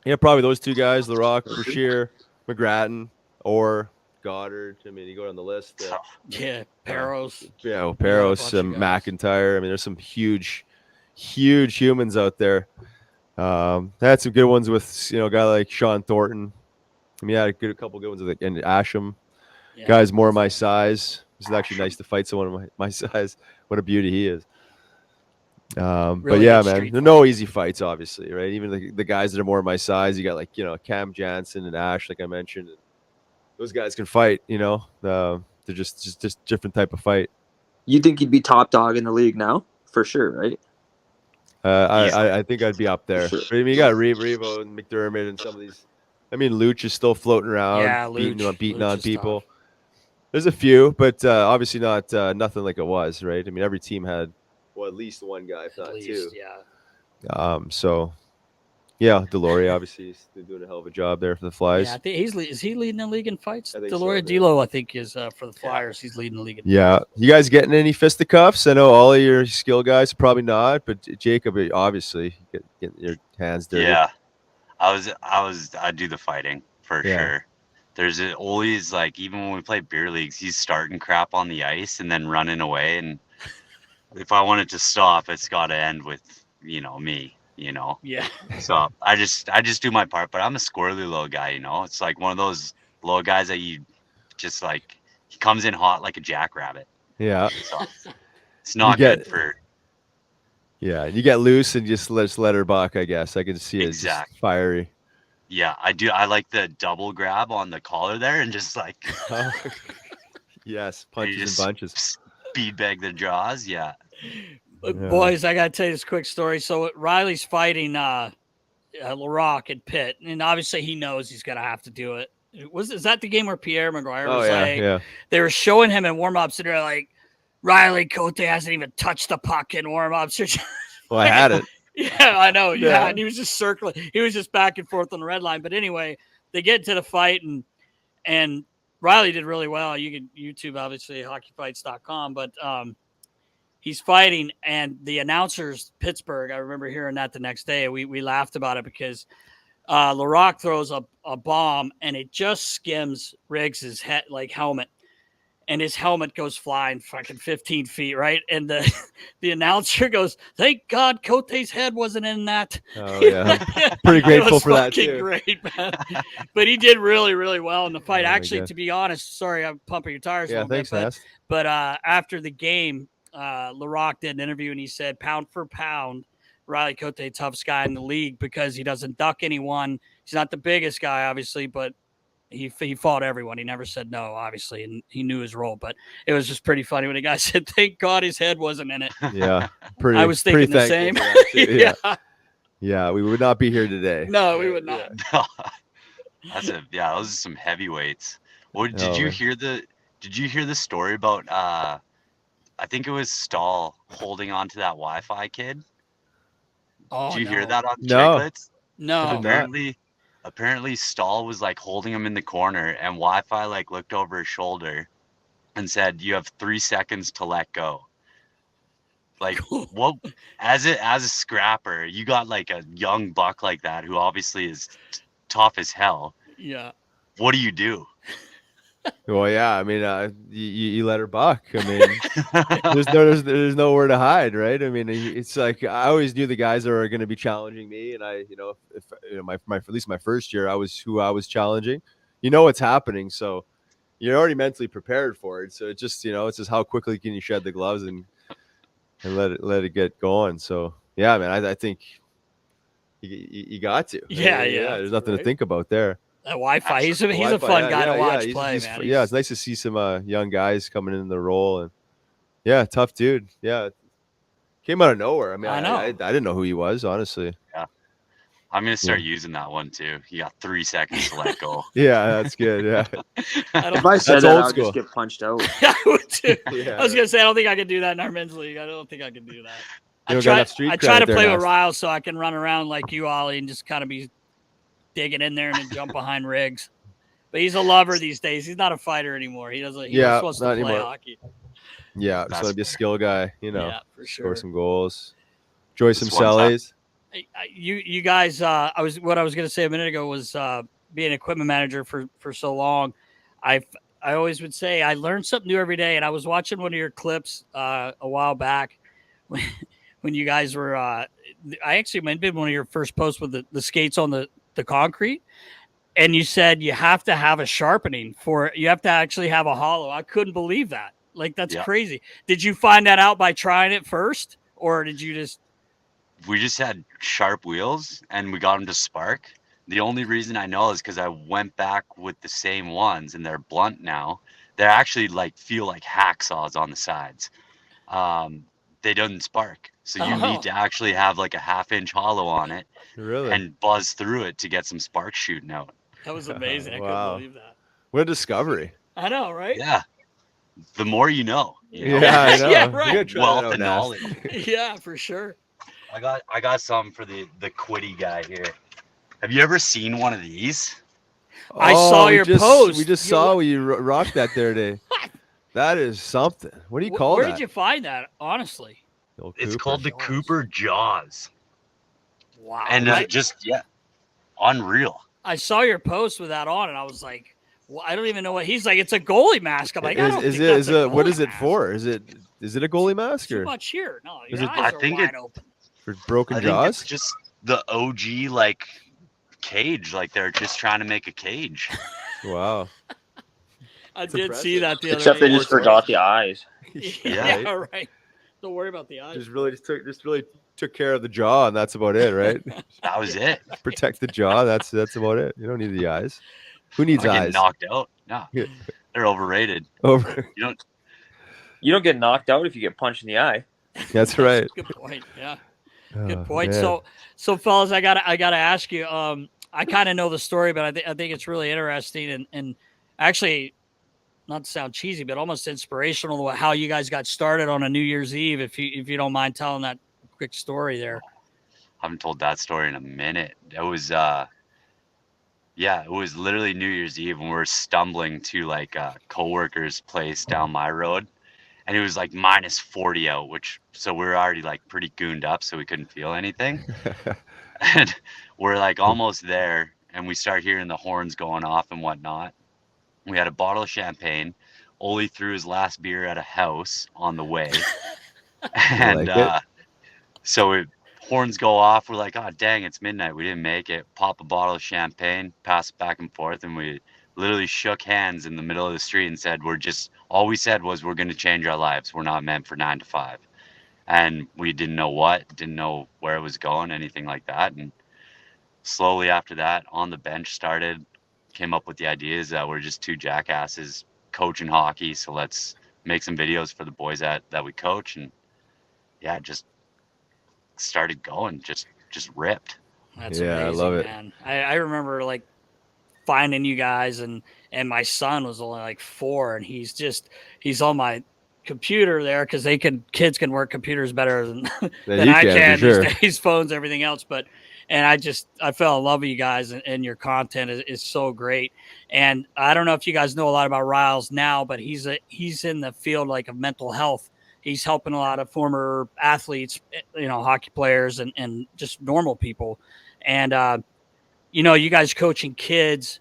Yeah, probably those two guys, LaRock, Brashear, McGrattan, or Goddard. I mean, you go down the list. Peros. Peros, McIntyre. I mean, there's some huge humans out there. I had some good ones with a guy like Sean Thornton. I mean, I had a couple good ones with and Asham. Yeah. Guys more my size. It's actually nice to fight someone of my size. What a beauty he is. Really, but yeah, man, there are no easy fights, obviously, right? Even the guys that are more my size, you got Cam Jansen and Ash, like I mentioned. Those guys can fight, they're just different type of fight. You think you'd be top dog in the league now? For sure, right? I think I'd be up there. Sure. I mean, you got Revo and McDermott and some of these. I mean, Luch is still floating around, beating on people. Tough. There's a few, but obviously not nothing like it was, right? I mean, every team had at least one guy, if not two. Yeah. So. Yeah, Deloria obviously is doing a hell of a job there for the Flyers. Yeah, I think is he leading the league in fights? Deloria D'Lo, I think, is for the Flyers. He's leading the league in fights. You guys getting any fisticuffs? I know all of your skill guys probably not, but Jacob, obviously, getting your hands dirty. Yeah, I do the fighting for sure. There's always even when we play beer leagues, he's starting crap on the ice and then running away, and if I want it to stop, it's got to end with me. Yeah. So I just do my part, but I'm a squirrely little guy, It's like one of those little guys that you just he comes in hot like a jackrabbit. Yeah. So it's not good for. Yeah, you get loose and just let her buck, I guess. I can see it. Exactly. Just fiery. Yeah, I do. I like the double grab on the collar there and just yes, punches and bunches. Speed bag the jaws, yeah. Boys, I got to tell you this quick story. So Riley's fighting LaRock at Pitt, and obviously he knows he's going to have to do it. Is that the game where Pierre McGuire was they were showing him in warm-ups, and they're like, Riley Cote hasn't even touched the puck in warm-ups. Well, I had it. Yeah, I know. Yeah, and he was just circling. He was just back and forth on the red line. But anyway, they get to the fight, and Riley did really well. You can YouTube, obviously, hockeyfights.com, but he's fighting, and the announcers, Pittsburgh, I remember hearing that the next day. We laughed about it because LaRock throws a bomb, and it just skims Riggs' head, helmet. And his helmet goes flying fucking 15 feet, right? And the announcer goes, "Thank God Cote's head wasn't in that." Oh, yeah. Pretty grateful for that, too. Great, man. But he did really, really well in the fight. Actually, to be honest, sorry, I'm pumping your tires a little bit. Thanks, but after the game, LaRock did an interview, and he said, pound for pound, Riley Cote, toughest guy in the league because he doesn't duck anyone. He's not the biggest guy, obviously, but he fought everyone. He never said no, obviously, and he knew his role. But it was just pretty funny when the guy said, "Thank God his head wasn't in it." Yeah, pretty. I was thinking the same. Yeah, we would not be here today. No, we would not. Those are some heavyweights. Well, did you hear the story about I think it was Stahl holding on to that Wi-Fi kid? Oh, did you hear that on No. Chicklets? No. Apparently Stahl was like holding him in the corner, and Wi-Fi like looked over his shoulder and said, "You have 3 seconds to let go." Like, what? As a scrapper, you got like a young buck like that who obviously is tough as hell. Yeah. What do you do? Well, yeah. I mean, you let her buck. I mean, there's nowhere to hide, right? I mean, it's like I always knew the guys that are going to be challenging me, and if my at least my first year, I was challenging. You know what's happening, so you're already mentally prepared for it. So it's just it's just how quickly can you shed the gloves and let it get going. So yeah, man, I think you got to. Yeah. There's nothing to think about there. That Wi-Fi, he's a fun guy to watch play, man. It's nice to see some young guys coming in the role, and tough dude. Yeah, came out of nowhere. I mean, I know. I didn't know who he was, honestly. Yeah, I'm gonna start using that one too. You got 3 seconds to let go. Yeah, that's good. Yeah, if I said that, I would just get punched out. I would too. Yeah. I was gonna say I don't think I could do that in our men's league. I don't think I could do that. I try to play with Ryle so I can run around like you, Ollie, and just kind of be digging in there and then jump behind rigs. But he's a lover these days. He's not a fighter anymore. He just wants to play hockey. Yeah, just want to be a skill guy, Yeah, for sure. Score some goals. Enjoy some sellies. You guys, what I was going to say a minute ago was being an equipment manager for so long. I always would say I learned something new every day. And I was watching one of your clips a while back when you guys were. I actually might have been one of your first posts with the skates on the concrete, and you said you have to have a sharpening you have to actually have a hollow. I couldn't believe that. Like, that's crazy. Did you find that out by trying it first, or did you just? We just had sharp wheels and we got them to spark. The only reason I know is because I went back with the same ones and they're blunt now. They actually feel like hacksaws on the sides. They don't spark. So you need to actually have like a 1/2-inch hollow on it. Really? And buzz through it to get some sparks shooting out. That was amazing. Wow. I couldn't believe that. What a discovery. I know, right? Yeah. The more you know. Yeah, I know. Yeah, right. Wealth and knowledge. Yeah, for sure. I got some for the Quiddy guy here. Have you ever seen one of these? I saw your post. We just saw you rocked that there today. That is something. What do you call that? Where did you find that, honestly? It's called the Cooper Jaws. Wow. And unreal. I saw your post with that on, and I was like, well, I don't even know what he's like. It's a goalie mask. I'm like, what is it for? Is it a goalie mask or too much here? No, your eyes I are think wide open. For broken jaws? I think it's just the OG cage. Like they're just trying to make a cage. Wow. I did see that the other day. Except they just forgot the eyes. Yeah, right. Don't worry about the eyes. Just really took care of the jaw, and that's about it, right? That was it. Protect the jaw. That's about it. You don't need the eyes. Who needs eyes? Get knocked out. No, they're overrated. You don't get knocked out if you get punched in the eye. That's right. Good point. Yeah. Good point. Man. So fellas, I gotta ask you. I kind of know the story, but I think it's really interesting and actually, not to sound cheesy, but almost inspirational how you guys got started on a New Year's Eve. If you don't mind telling that quick story there. I haven't told that story in a minute. It was it was literally New Year's Eve when we were stumbling to a coworker's place down my road. And it was minus 40 out, so we were already pretty gooned up, so we couldn't feel anything. And we're almost there, and we start hearing the horns going off and whatnot. We had a bottle of champagne. Ollie threw his last beer at a house on the way. And so horns go off. We're like, oh, dang, it's midnight. We didn't make it. Pop a bottle of champagne, pass it back and forth, and we literally shook hands in the middle of the street and said, all we said was, we're going to change our lives. We're not meant for 9 to 5. and we didn't know where it was going, anything like that. And slowly after that, on the bench came up with the ideas that we're just two jackasses coaching hockey. So let's make some videos for the boys that we coach. And yeah, just started going, just ripped. That's amazing, I love it, man. I remember like finding you guys, and my son was only like 4, and he's on my computer there because kids can work computers better than I can these days, phones, everything else. But I fell in love with you guys, and your content is so great. And I don't know if you guys know a lot about Riles now, but he's in the field like of mental health. He's helping a lot of former athletes, hockey players and just normal people. And you guys coaching kids,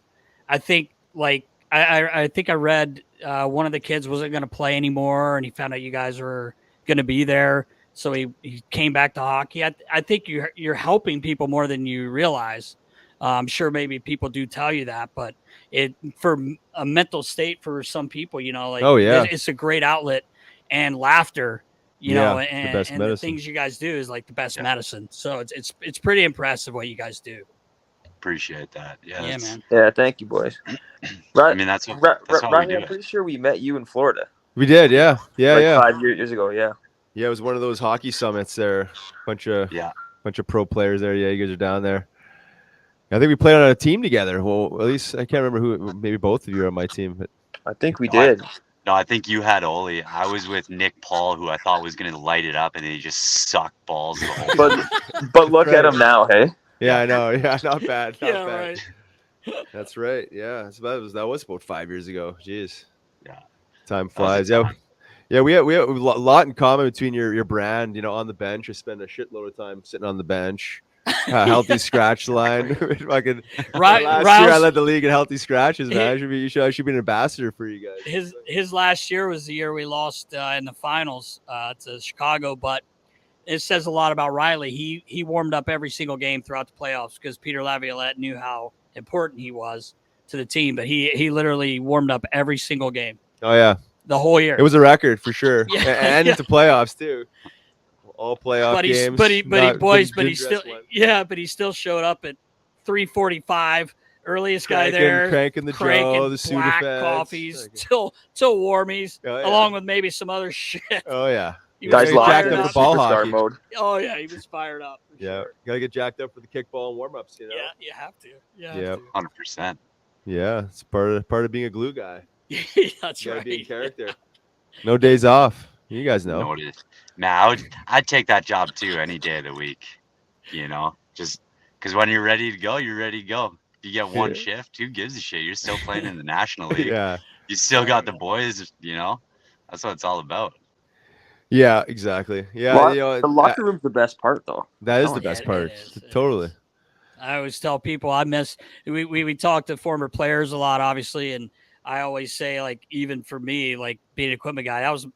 I think like I think I read one of the kids wasn't going to play anymore, and he found out you guys were going to be there, so he came back to hockey. I think you're helping people more than you realize. I'm sure maybe people do tell you that, but for a mental state for some people, it's a great outlet, and laughter, and the things you guys do is like the best medicine. So it's pretty impressive what you guys do. Appreciate that. Yeah, man. Yeah, thank you, boys. I mean, that's how Ryan, we do I'm pretty sure we met you in Florida. We did, yeah. 5 years ago, yeah. Yeah, it was one of those hockey summits there. Bunch of pro players there. Yeah, you guys are down there. I think we played on a team together. Well, at least I can't remember who. Maybe both of you are on my team. But I think we did. No, I think you had Ollie. I was with Nick Paul, who I thought was going to light it up, and then he just sucked balls the whole time. But look at him now, hey? Yeah, I know. Yeah, not bad. Not bad. Right. That's right. Yeah, that was about 5 years ago. Jeez. Yeah. Time flies. Yeah, we have a lot in common between your brand. On the bench, I spend a shitload of time sitting on the bench. Healthy scratch line. Last year I led the league in healthy scratches, man. I should be an ambassador for you guys. His last year was the year we lost in the finals to Chicago, but it says a lot about Riley. He warmed up every single game throughout the playoffs because Peter Laviolette knew how important he was to the team, but he literally warmed up every single game. Oh yeah, the whole year. It was a record for sure, and into playoffs too. All playoff games. But he still showed up at 3:45. Earliest guy there, cranking the Joe, the black Sudafeds, coffees, till warmies, along with maybe some other shit. Oh yeah, you guys jacked up for ball hockey mode. Oh yeah, he was fired up. Yeah, gotta get jacked up for the kickball and warm ups. Yeah, you have to. Yeah, 100%. Yeah, it's part of being a glue guy. That's right. Be in character. No days off. You guys know. No, nah, I'd take that job too any day of the week. Just because when you're ready to go, you're ready to go. You get one shift. Who gives a shit? You're still playing in the National League. Yeah. You still got the boys. That's what it's all about. Yeah, exactly. Yeah, the locker room's the best part, though. That is the best part. Totally. I always tell people we talk to former players a lot, obviously, and I always say, like, even for me, like being an equipment guy, that was the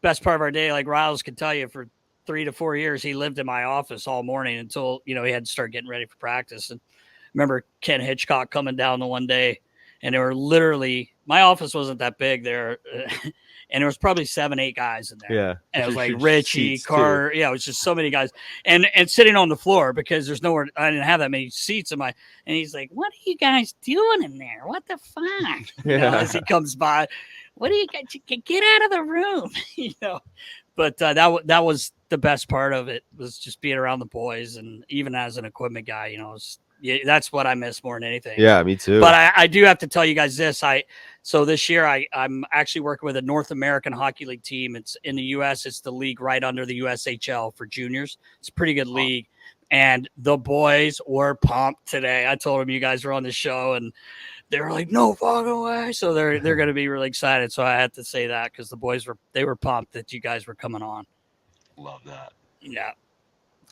best part of our day. Like Riles can tell you, for 3 to 4 years, he lived in my office all morning until, he had to start getting ready for practice. And I remember Ken Hitchcock coming down the one day, and there were literally, my office wasn't that big there, and there was probably 7-8 guys in there. Yeah. And it was like Richie, Carter. Yeah, it was just so many guys. And sitting on the floor because there's nowhere, I didn't have that many seats in my, and he's like, "What are you guys doing in there? What the fuck?" As he comes by, "What do you get out of the room?" But that was the best part of it, was just being around the boys. And even as an equipment guy, that's what I miss more than anything. Yeah, me too. But I do have to tell you guys this. So this year I'm actually working with a North American Hockey League team. It's in the U.S. It's the league right under the USHL for juniors. It's a pretty good league. And the boys were pumped today. I told them you guys were on the show, and they were like, "No fucking way!" So they're going to be really excited. So I had to say that because the boys were pumped that you guys were coming on. Love that. Yeah.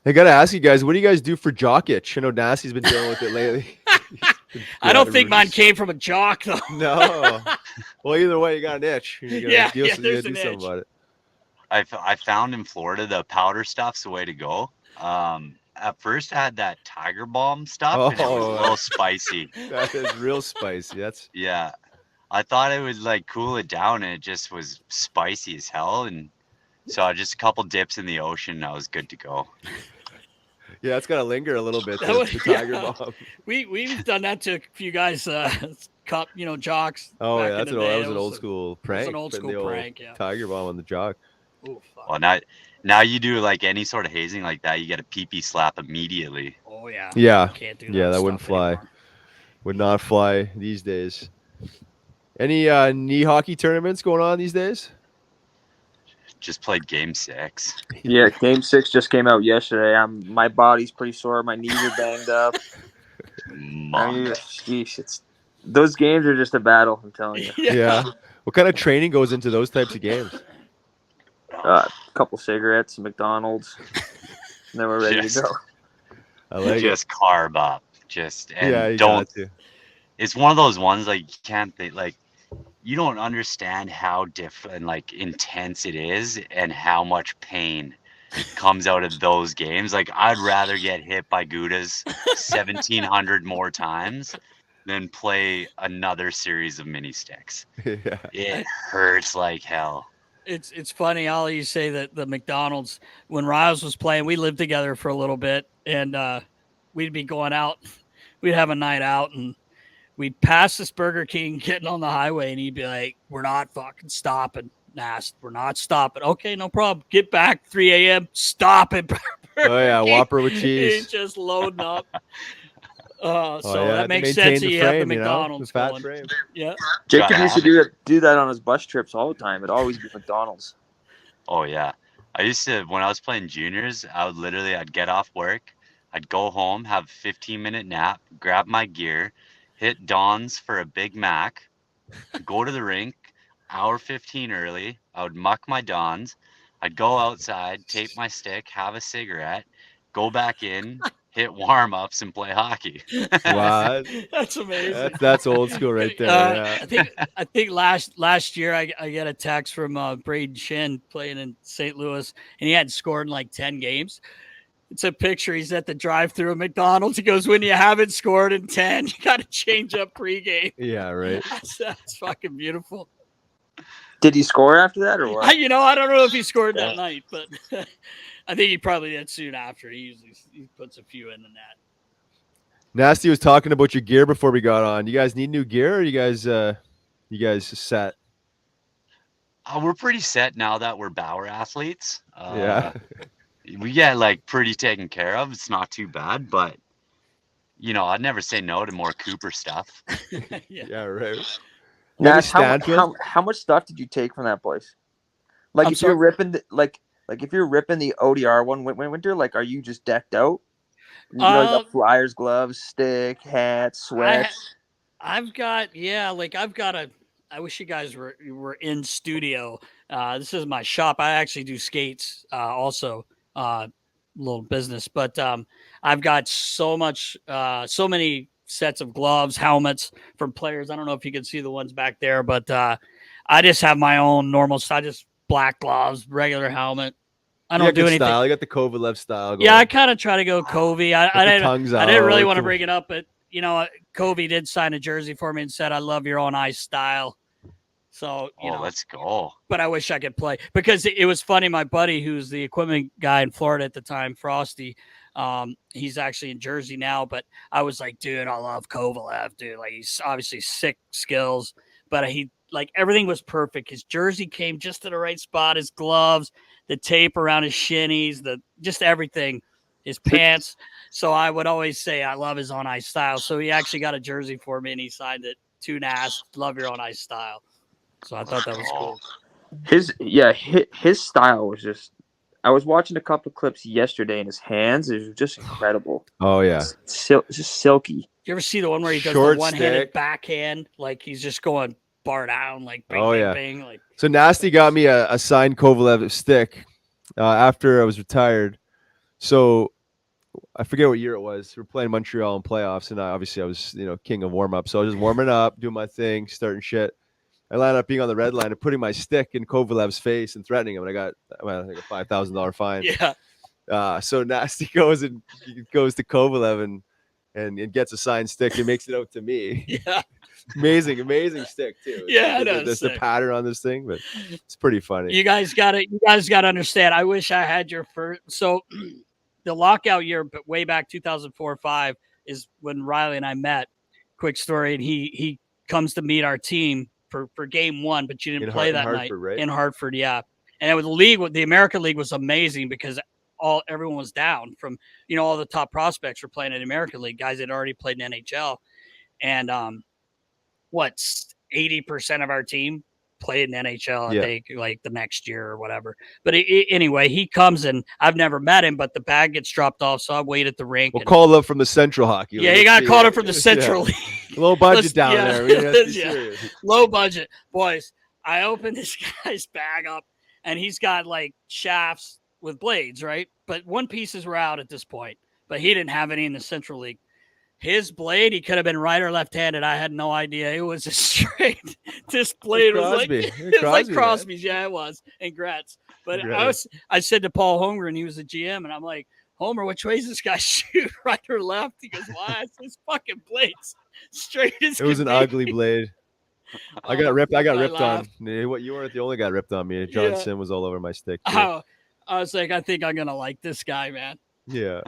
I got to ask you guys, what do you guys do for Jokic? I know Nasty's been dealing with it lately. I don't think mine came from a jock, though. No. Well, either way, you got an itch. You got to do something about it. I found in Florida the powder stuff's the way to go. At first, I had that Tiger Balm stuff, and it was a little spicy. That is real spicy. Yeah. I thought it would like cool it down, and it just was spicy as hell. And So just a couple dips in the ocean, I was good to go. Yeah, it's got to linger a little bit, the tiger bomb. We've done that to a few guys, cup, jocks. Oh, back yeah, in the that day. was an old school prank. An old putting school the prank, yeah. Tiger bomb on the jock. Ooh, fuck. Well, now you do like any sort of hazing like that, you get a pee-pee slap immediately. Oh, yeah. Yeah. Can't do that wouldn't fly. Anymore. Would not fly these days. Any knee hockey tournaments going on these days? Just played game 6. Yeah, game 6 just came out yesterday. My body's pretty sore. My knees are banged up. Those games are just a battle, I'm telling you. Yeah. What kind of training goes into those types of games? A couple cigarettes, McDonald's, and then we're ready to go. I like just carb up. It's one of those ones like you can't think like you don't understand how different like intense it is and how much pain comes out of those games. Like I'd rather get hit by Goudas 1,700 more times than play another series of mini sticks. Yeah. It hurts like hell. It's funny, Ollie, you say that the McDonald's, when Riles was playing, we lived together for a little bit, and we'd be going out. We'd have a night out, and we'd pass this Burger King getting on the highway, and he'd be like, we're not fucking stopping. We're not stopping. Okay, no problem. Get back 3 a.m. Stop it. Oh, yeah, Whopper with cheese. He's just loading up. Yeah, that makes sense. You have the McDonald's the fat going. frame. Yeah. Jacob used to do that on his bus trips all the time. It'd always be McDonald's. Oh yeah, I used to when I was playing juniors. I'd get off work, I'd go home, have a 15-minute nap, grab my gear, hit Don's for a Big Mac, go to the rink, hour 15 early. I would muck my Don's. I'd go outside, tape my stick, have a cigarette, go back in. Hit warm-ups and play hockey. Wow, that's amazing. That's old school right there. Yeah. I think last year I get a text from Braden Shin playing in St. Louis, and he hadn't scored in like 10 games. It's a picture. He's at the drive-through at McDonald's. He goes, "When you haven't scored in 10, you got to change up pregame." Yeah, right. That's fucking beautiful. Did he score after that or what? I don't know if he scored that night, but I think he probably did soon after. He puts a few in the net. Nasty was talking about your gear before we got on. You guys need new gear, or you guys set? We're pretty set now that we're Bauer athletes. Yeah. We get like pretty taken care of. It's not too bad, but I'd never say no to more Cooper stuff. Yeah, right. Now, how much stuff did you take from that place? Like if you're ripping if you're ripping the ODR one winter, like are you just decked out? You got Flyers gloves, stick, hat, sweats. I've got I wish you guys were in studio. This is my shop. I actually do skates also. Little business, but I've got so many sets of gloves, helmets from players. I don't know if you can see the ones back there, but I just have my own normal style, just black gloves, regular helmet. I don't do anything. Style. You got the Kovalev style going. Yeah, I kind of try to go Covey. I didn't really want to bring it up, but Covey did sign a jersey for me and said, "I love your own ice style." So, let's go. But I wish I could play because it was funny. My buddy, who's the equipment guy in Florida at the time, Frosty, he's actually in Jersey now. But I was like, dude, I love Kovalev, dude. Like, he's obviously sick skills, but everything was perfect. His jersey came just to the right spot. His gloves, the tape around his shinnies, just everything, his pants. So I would always say I love his on ice style. So he actually got a jersey for me and he signed it to Nas. Love your on ice style. So I thought that was cool. His style was just. I was watching a couple of clips yesterday, and his hands is just incredible. Oh yeah, just silky. You ever see the one where he does the one-handed backhand, like he's just going bar down, like bing, bing, bing, like. So Nasty got me a signed Kovalev stick after I was retired. So I forget what year it was. We were playing Montreal in playoffs, and I was king of warm up. So I was just warming up, doing my thing, starting shit. I landed up being on the red line and putting my stick in Kovalev's face and threatening him, and I got I think a $5,000 fine. Yeah. So Nasty goes to Kovalev and and gets a signed stick and makes it out to me. Yeah. Amazing stick too. Yeah, I know. There's the pattern on this thing, but it's pretty funny. You guys got to understand. I wish I had your first. So the lockout year, but way back 2004-05 is when Riley and I met. Quick story, and he comes to meet our team for game one, but you didn't play that night right? In Hartford, yeah. And it was the American League was amazing because everyone was down from all the top prospects were playing in the American League, guys that had already played in NHL, and 80% of our team played in NHL, I think, like the next year or whatever. But anyway, he comes and I've never met him, but the bag gets dropped off, so I wait at the rink. We'll call up from the Central Hockey. Yeah, he got called up from the Central League. Low budget down there. Low budget. Boys, I opened this guy's bag up, and he's got like shafts with blades, right? But one pieces were out at this point, but he didn't have any in the Central League. His blade, he could have been right or left-handed. I had no idea. It was a straight. This blade was like Crosby's. Yeah, it was. And Gretz. But I said to Paul Holmgren, he was the GM, and I'm like, Homer, which way does this guy shoot, right or left? He goes, why? It's his fucking blade's straight as it was an ugly blade. I got ripped on. You weren't the only guy ripped on me. John Sim was all over my stick. I was like, I think I'm gonna like this guy, man. Yeah.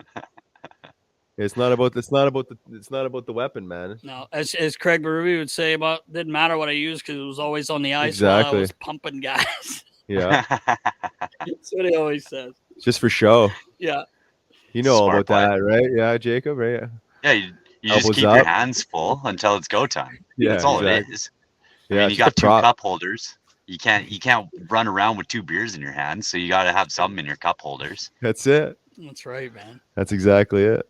It's not about the weapon, man. No, as Craig Berube would say, didn't matter what I used because it was always on the ice exactly. while I was pumping guys. Yeah. That's what he always says. Just for show. Yeah. You know all about that, right? Yeah, Jacob, right? Yeah, you just keep your hands full until it's go time. Yeah, that's all it is. I mean, you got two cup holders. You can't run around with two beers in your hands, so you got to have something in your cup holders. That's it. That's right, man. That's exactly it.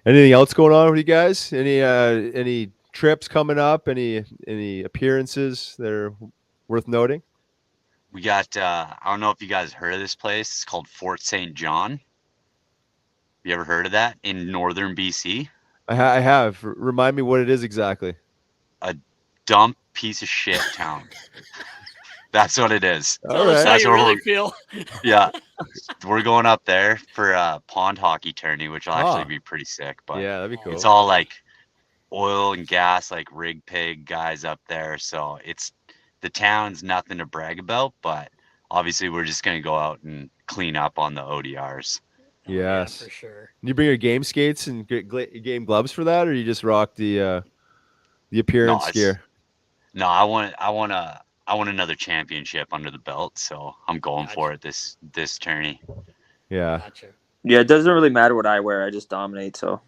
Anything else going on with you guys? Any trips coming up? Any appearances that are worth noting? We got I don't know if you guys heard of this place. It's called Fort St. John. You ever heard of that in northern BC? I have. Remind me what it is exactly. A dump piece of shit town. That's what it is. Tell us how you really feel. Yeah. We're going up there for a pond hockey tourney, which will actually be pretty sick. But yeah, that'd be cool. It's all like oil and gas, like rig pig guys up there. So the town's nothing to brag about, but obviously we're just going to go out and clean up on the ODRs. Yes. Yeah, for sure. You bring your game skates and game gloves for that, or you just rock the appearance gear? No, I want another championship under the belt, so I'm going for it this tourney. Yeah. Gotcha. Yeah, it doesn't really matter what I wear. I just dominate, so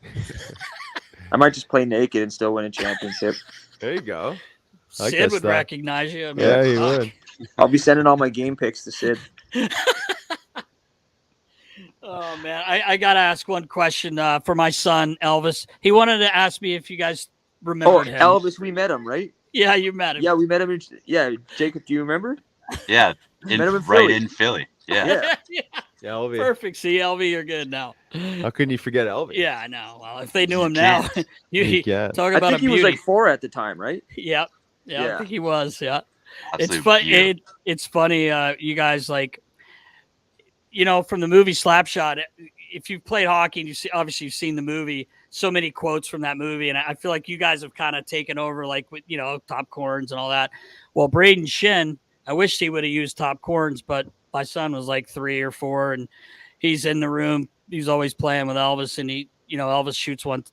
I might just play naked and still win a championship. There you go. Sid would recognize you. I mean, yeah, he would. I'll be sending all my game pics to Sid. Oh, man. I got to ask one question for my son, Elvis. He wanted to ask me if you guys remembered him. Elvis, we met him, right? Yeah, you met him. Yeah, we met him. Jacob, do you remember? Yeah, in Philly. Yeah. Yeah, Elvie. Perfect. See, Elvie, you're good now. How couldn't you forget Elvie? Yeah, I know. Well, if they knew him now, you can't. Talk about I think he was like 4 at the time, right? Yeah, I think he was. Yeah, Absolutely. It's funny. You guys like, from the movie Slapshot. If you've played hockey and obviously you've seen the movie, so many quotes from that movie, and I feel like you guys have kind of taken over, like with top corns and all that. Well, Braden Shin, I wish he would have used top corns, but my son was like 3 or 4, and he's in the room. He's always playing with Elvis, and Elvis shoots one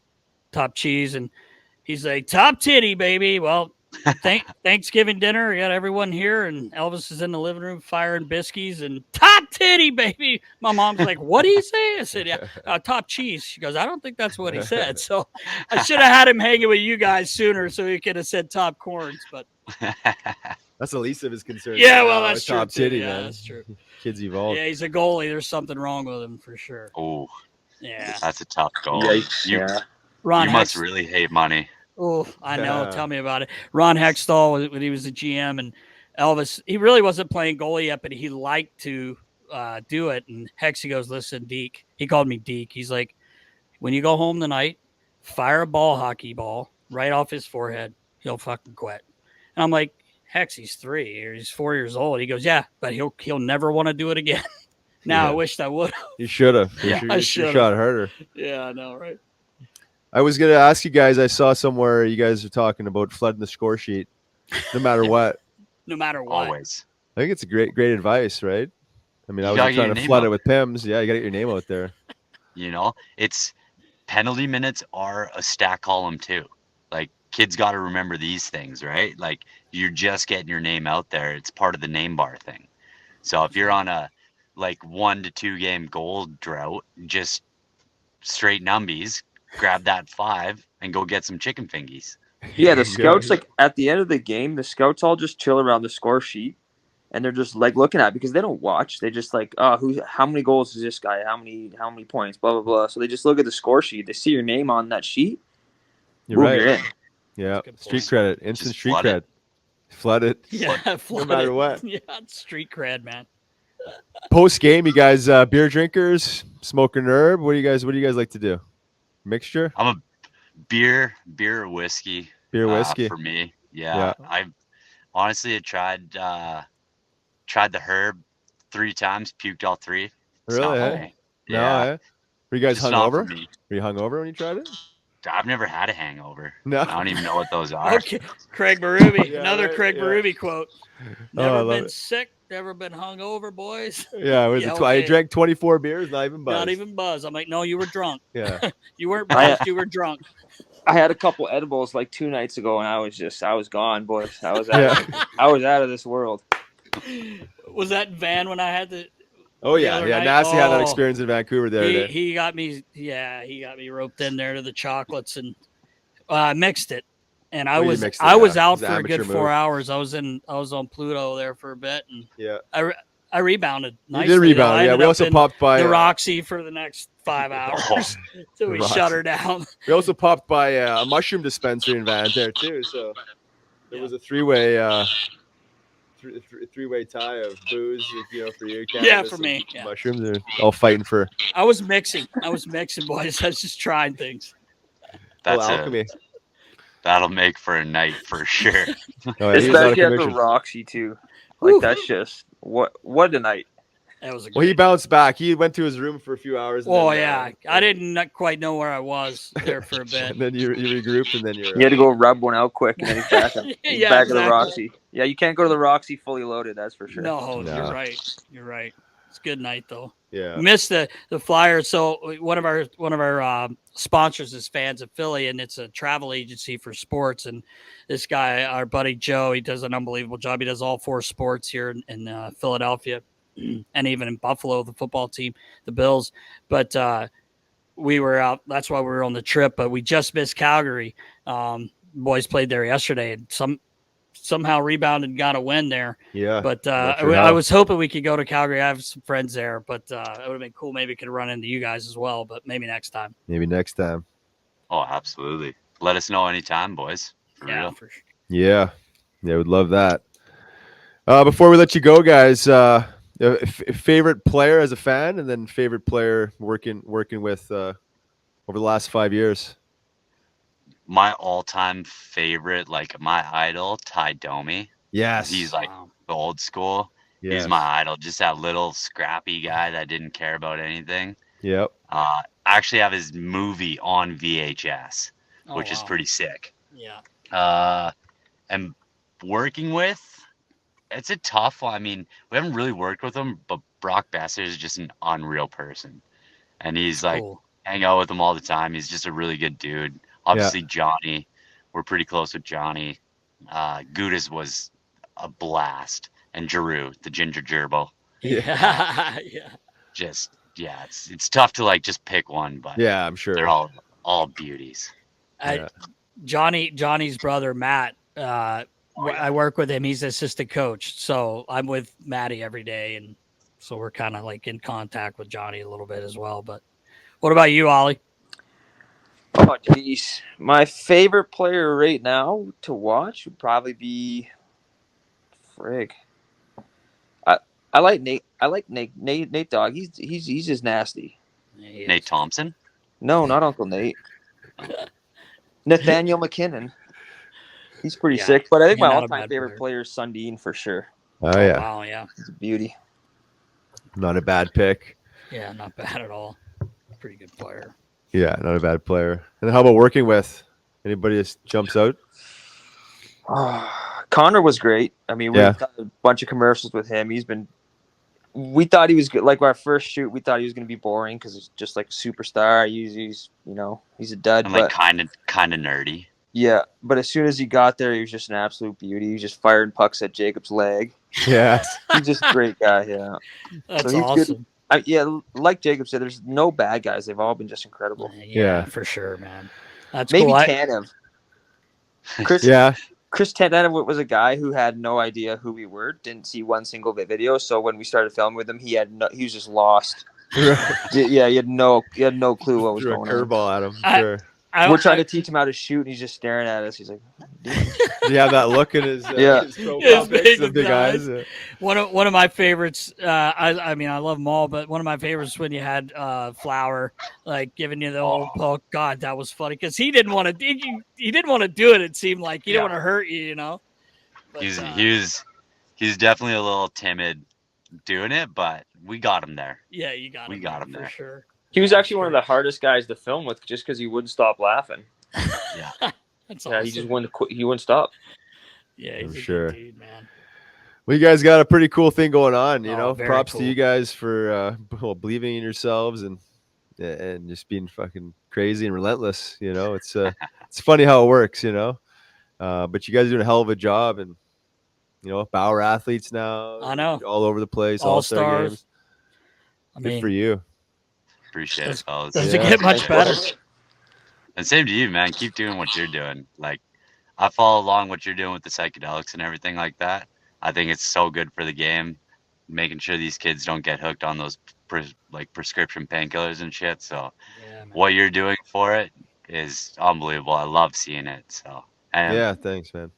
top cheese, and he's like, top titty, baby. Well, Thanksgiving dinner, we got everyone here, and Elvis is in the living room firing biscuits and top titty, baby. My mom's like, what did he say? I said, yeah, top cheese. She goes, I don't think that's what he said. So I should have had him hanging with you guys sooner so he could have said top corns, but that's the least of his concern. Yeah, well, that's true. Top titty, yeah, man. That's true. Kid's evolved. Yeah, he's a goalie. There's something wrong with him for sure. Oh, yeah, that's a tough goal. Ron you must really hate money. Oh, I know. Tell me about it. Ron Hextall, when he was the GM, and Elvis, he really wasn't playing goalie yet, but he liked to do it. And Hexy goes, listen, Deke. He called me Deke. He's like, when you go home tonight, fire a hockey ball right off his forehead. He'll fucking quit. And I'm like, Hex, he's 3 or he's 4 years old. He goes, yeah, but he'll never want to do it again. Now I wished I would. You should have. Yeah. You shot harder. Yeah, I know, right? I was gonna ask you guys. I saw somewhere you guys are talking about flooding the score sheet, no matter what. No matter what. Always. I think it's a great advice, right? I mean, I You was gotta get trying your to name flood out it with Pims. Yeah, you got to get your name out there. You know, it's penalty minutes are a stat column too. Like kids got to remember these things, right? Like you're just getting your name out there. It's part of the name bar thing. So if you're on a like 1 to 2 game goal drought, just straight numbies, grab that 5 and go get some chicken fingies. Yeah, the scouts, like at the end of the game, the scouts all just chill around the score sheet. And they're just like looking at it because they don't watch. They just like, how many goals is this guy? How many points? Blah blah blah. So they just look at the score sheet. They see your name on that sheet. You're right. You're in. Yeah, street cred, instant Just street flood cred. it. Flood it. Yeah, no matter what. Yeah, it's street cred, man. Post game, you guys beer drinkers, smoking herb. What do you guys like to do? Mixture? I'm a beer or whiskey. Beer whiskey for me. Yeah. I honestly tried the herb 3 times, puked all 3. It's really? not for me. No, Yeah. Were you guys It's not for hungover? me. Were you hungover when you tried it? I've never had a hangover. No. I don't even know what those are. Okay, Craig Berube. Yeah, Another right, Craig yeah. Berube quote. I Never love been it. sick, never been hungover, boys. Yeah, Yeah, I okay. drank 24 beers, not even buzzed. Not even buzz. I'm like, no, you were drunk. Yeah. You weren't buzzed, you were drunk. I had a couple edibles like 2 nights ago, and I was gone, boys. I was out of this world. Was that Van when I had the? Oh yeah, other yeah. night? Nasty had that Oh. experience in Vancouver the other day. He got me. Yeah, he got me roped in there to the chocolates, and I mixed it. And I Oh, you was mixed it, I was yeah. out It's an for a amateur good 4 hours. I was on Pluto there for a bit, and Yeah. I rebounded. You Nicely, did rebound. though. I Yeah, ended we up also in popped by the Roxy for the next 5 hours till we Roxy. shut her down. We also popped by a mushroom dispensary in Van there too. So there was a three-way tie of booze, for you. Cannabis for me, and yeah. mushrooms. They're all fighting for I was mixing, boys. I was just trying things. That's alchemy. That'll make for a night for sure. Oh, yeah, he was out of Especially at the commission. Roxy too. Like that's just what a night. That was a Well, he great- bounced back. He went to his room for a few hours. And Oh then, yeah, I didn't quite know where I was there for a bit. And then you regrouped, and then you're. You had to go rub one out quick, and then he's back, Yeah, back at the exactly. Roxy. Yeah, you can't go to the Roxy fully loaded. That's for sure. No, No. you're right. You're right. It's a good night though. Yeah. Missed the Flyers. So one of our sponsors is Phans of Philly, and it's a travel agency for sports. And this guy, our buddy Joe, he does an unbelievable job. He does all 4 sports here in Philadelphia, and even in Buffalo, the football team, the Bills. But we were out. That's why we were on the trip. But we just missed Calgary. Boys played there yesterday, and somehow rebounded and got a win there. Yeah. But not sure I how. was hoping we could go to Calgary. I have some friends there, but it would have been cool. Maybe we could run into you guys as well, but maybe next time. Maybe next time. Oh, absolutely. Let us know anytime, boys. For real. For sure. Yeah. Yeah, would love that. Before we let you go, guys, favorite player as a fan, and then favorite player working with over the last 5 years. My all-time favorite, like my idol, Ty Domi. Yes. He's like Wow. the old school. Yes. He's my idol. Just that little scrappy guy that didn't care about anything. Yep. I actually have his movie on VHS, Oh, which is wow. pretty sick. Yeah. And working with, it's a tough one. I mean, we haven't really worked with him, but Brock Besser is just an unreal person. And he's like, Cool. hang out with him all the time. He's just a really good dude. Obviously, Johnny, we're pretty close with Johnny. Gudis was a blast. And Giroux, the ginger gerbil. Yeah. Yeah. Just, yeah, it's tough to like just pick one, but Yeah, I'm sure. they're all beauties. Yeah. Johnny's brother, Matt, I work with him. He's the assistant coach. So I'm with Matty every day. And so we're kind of like in contact with Johnny a little bit as well. But what about you, Ollie? Oh, geez. My favorite player right now to watch would probably be Frig. I like Nate. I like Nate Dogg. He's just nasty. Nate Thompson? No, not Uncle Nate. Nathaniel McKinnon. He's pretty sick. But I think my not a all-time bad favorite player. player is Sundin for sure. Oh yeah. Wow. Yeah. He's a beauty. Not a bad pick. Yeah, not bad at all. Pretty good player. Yeah, not a bad player. And how about working with? Anybody that jumps out? Connor was great. I mean, we've done a bunch of commercials with him. We thought he was good. Like our first shoot, we thought he was going to be boring because he's just like a superstar. He's a dud. And like kind of nerdy. Yeah, but as soon as he got there, he was just an absolute beauty. He was just firing pucks at Jacob's leg. Yeah, he's just a great guy. Yeah, that's awesome. Like Jacob said, there's no bad guys. They've all been just incredible. Yeah, for sure, man. That's maybe cool. Tanev. Chris Tanev was a guy who had no idea who we were. Didn't see one single video. So when we started filming with him, he was just lost. Yeah, he had no clue what was going on. Curveball at him. Sure. We're trying to teach him how to shoot, and he's just staring at us. He's like, yeah, that look in his his big eyes. One of my favorites. I mean, I love them all, but one of my favorites when you had Flower like giving you the old poke. God, that was funny because he didn't want to. He didn't want to do it. It seemed like he didn't want to hurt you. But, he's definitely a little timid doing it, but we got him there. Yeah, you got him. We got him there for sure. He was actually one of the hardest guys to film with, just because he wouldn't stop laughing. Yeah, that's awesome. He just he wouldn't stop. Yeah, he's for sure, dude, man. Well, you guys got a pretty cool thing going on. Props cool. to you guys for believing in yourselves and just being fucking crazy and relentless. It's funny how it works. But you guys are doing a hell of a job, and Bauer athletes now. I know, all over the place, all-star games. Good for you. Appreciate it, fellas. Does it get much better? And same to you, man. Keep doing what you're doing. Like, I follow along what you're doing with the psychedelics and everything like that. I think it's so good for the game, making sure these kids don't get hooked on those prescription painkillers and shit. So, what you're doing for it is unbelievable. I love seeing it. So, thanks, man.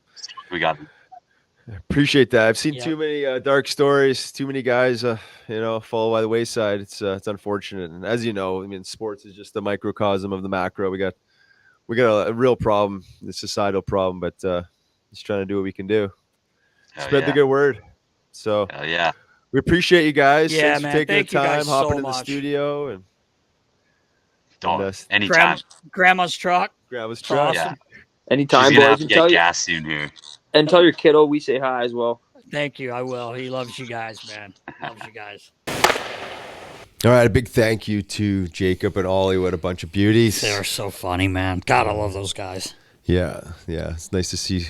We got. Appreciate that. I've seen too many dark stories, too many guys, fall by the wayside. It's unfortunate. And as you know, I mean, sports is just the microcosm of the macro. We got a real problem, the societal problem, but just trying to do what we can do. Spread the good word. So we appreciate you guys. Yeah, Thanks for taking the time, hopping in the studio, and anytime. Grandma's truck. Grandma's truck. Awesome. Anytime, She's gonna boys. have to get gas soon here. And tell your kiddo we say hi as well. Thank you. I will. He loves you guys, man. Loves you guys. All right. A big thank you to Jacob and Ollie. What a bunch of beauties. They're so funny, man. God, I love those guys. Yeah. It's nice to see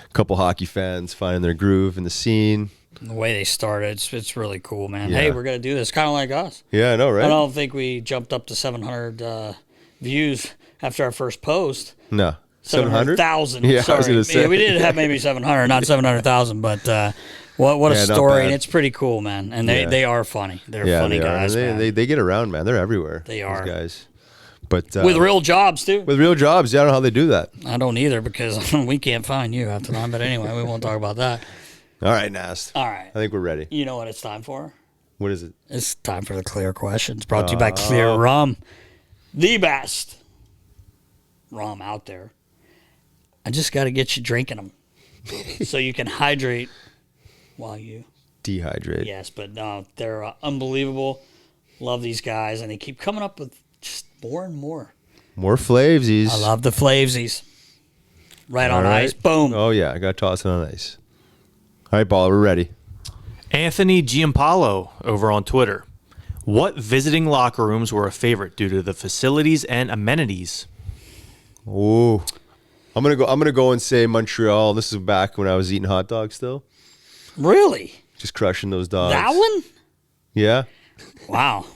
a couple hockey fans finding their groove in the scene. The way they started, it's really cool, man. Yeah. Hey, we're going to do this kind of like us. Yeah, I know, right? I don't think we jumped up to 700 views after our first post. No. 700,000. Yeah, sorry. I was gonna say. Yeah, we did have maybe 700, not 700,000, but what a story, and it's pretty cool, man. And they are funny. They're funny guys, man. They get around, man. They're everywhere. They are. These guys. But with real jobs, too. With real jobs. Yeah, I don't know how they do that. I don't either, because we can't find you half the time. But anyway, we won't talk about that. All right, Nast. All right. I think we're ready. You know what it's time for? What is it? It's time for the Klyr Questions, brought to you by Klyr Rum. The best rum out there. I just got to get you drinking them so you can hydrate while you dehydrate. Yes, but no, they're unbelievable. Love these guys, and they keep coming up with just more and more. More flavesies. I love the flavesies. Right on ice. Boom. Oh, yeah. I got to toss it on ice. All right, Baller, we're ready. Anthony Giampalo over on Twitter. What visiting locker rooms were a favorite due to the facilities and amenities? Ooh. I'm gonna go and say Montreal. This is back when I was eating hot dogs still. Really? Just crushing those dogs. That one? Yeah. Wow.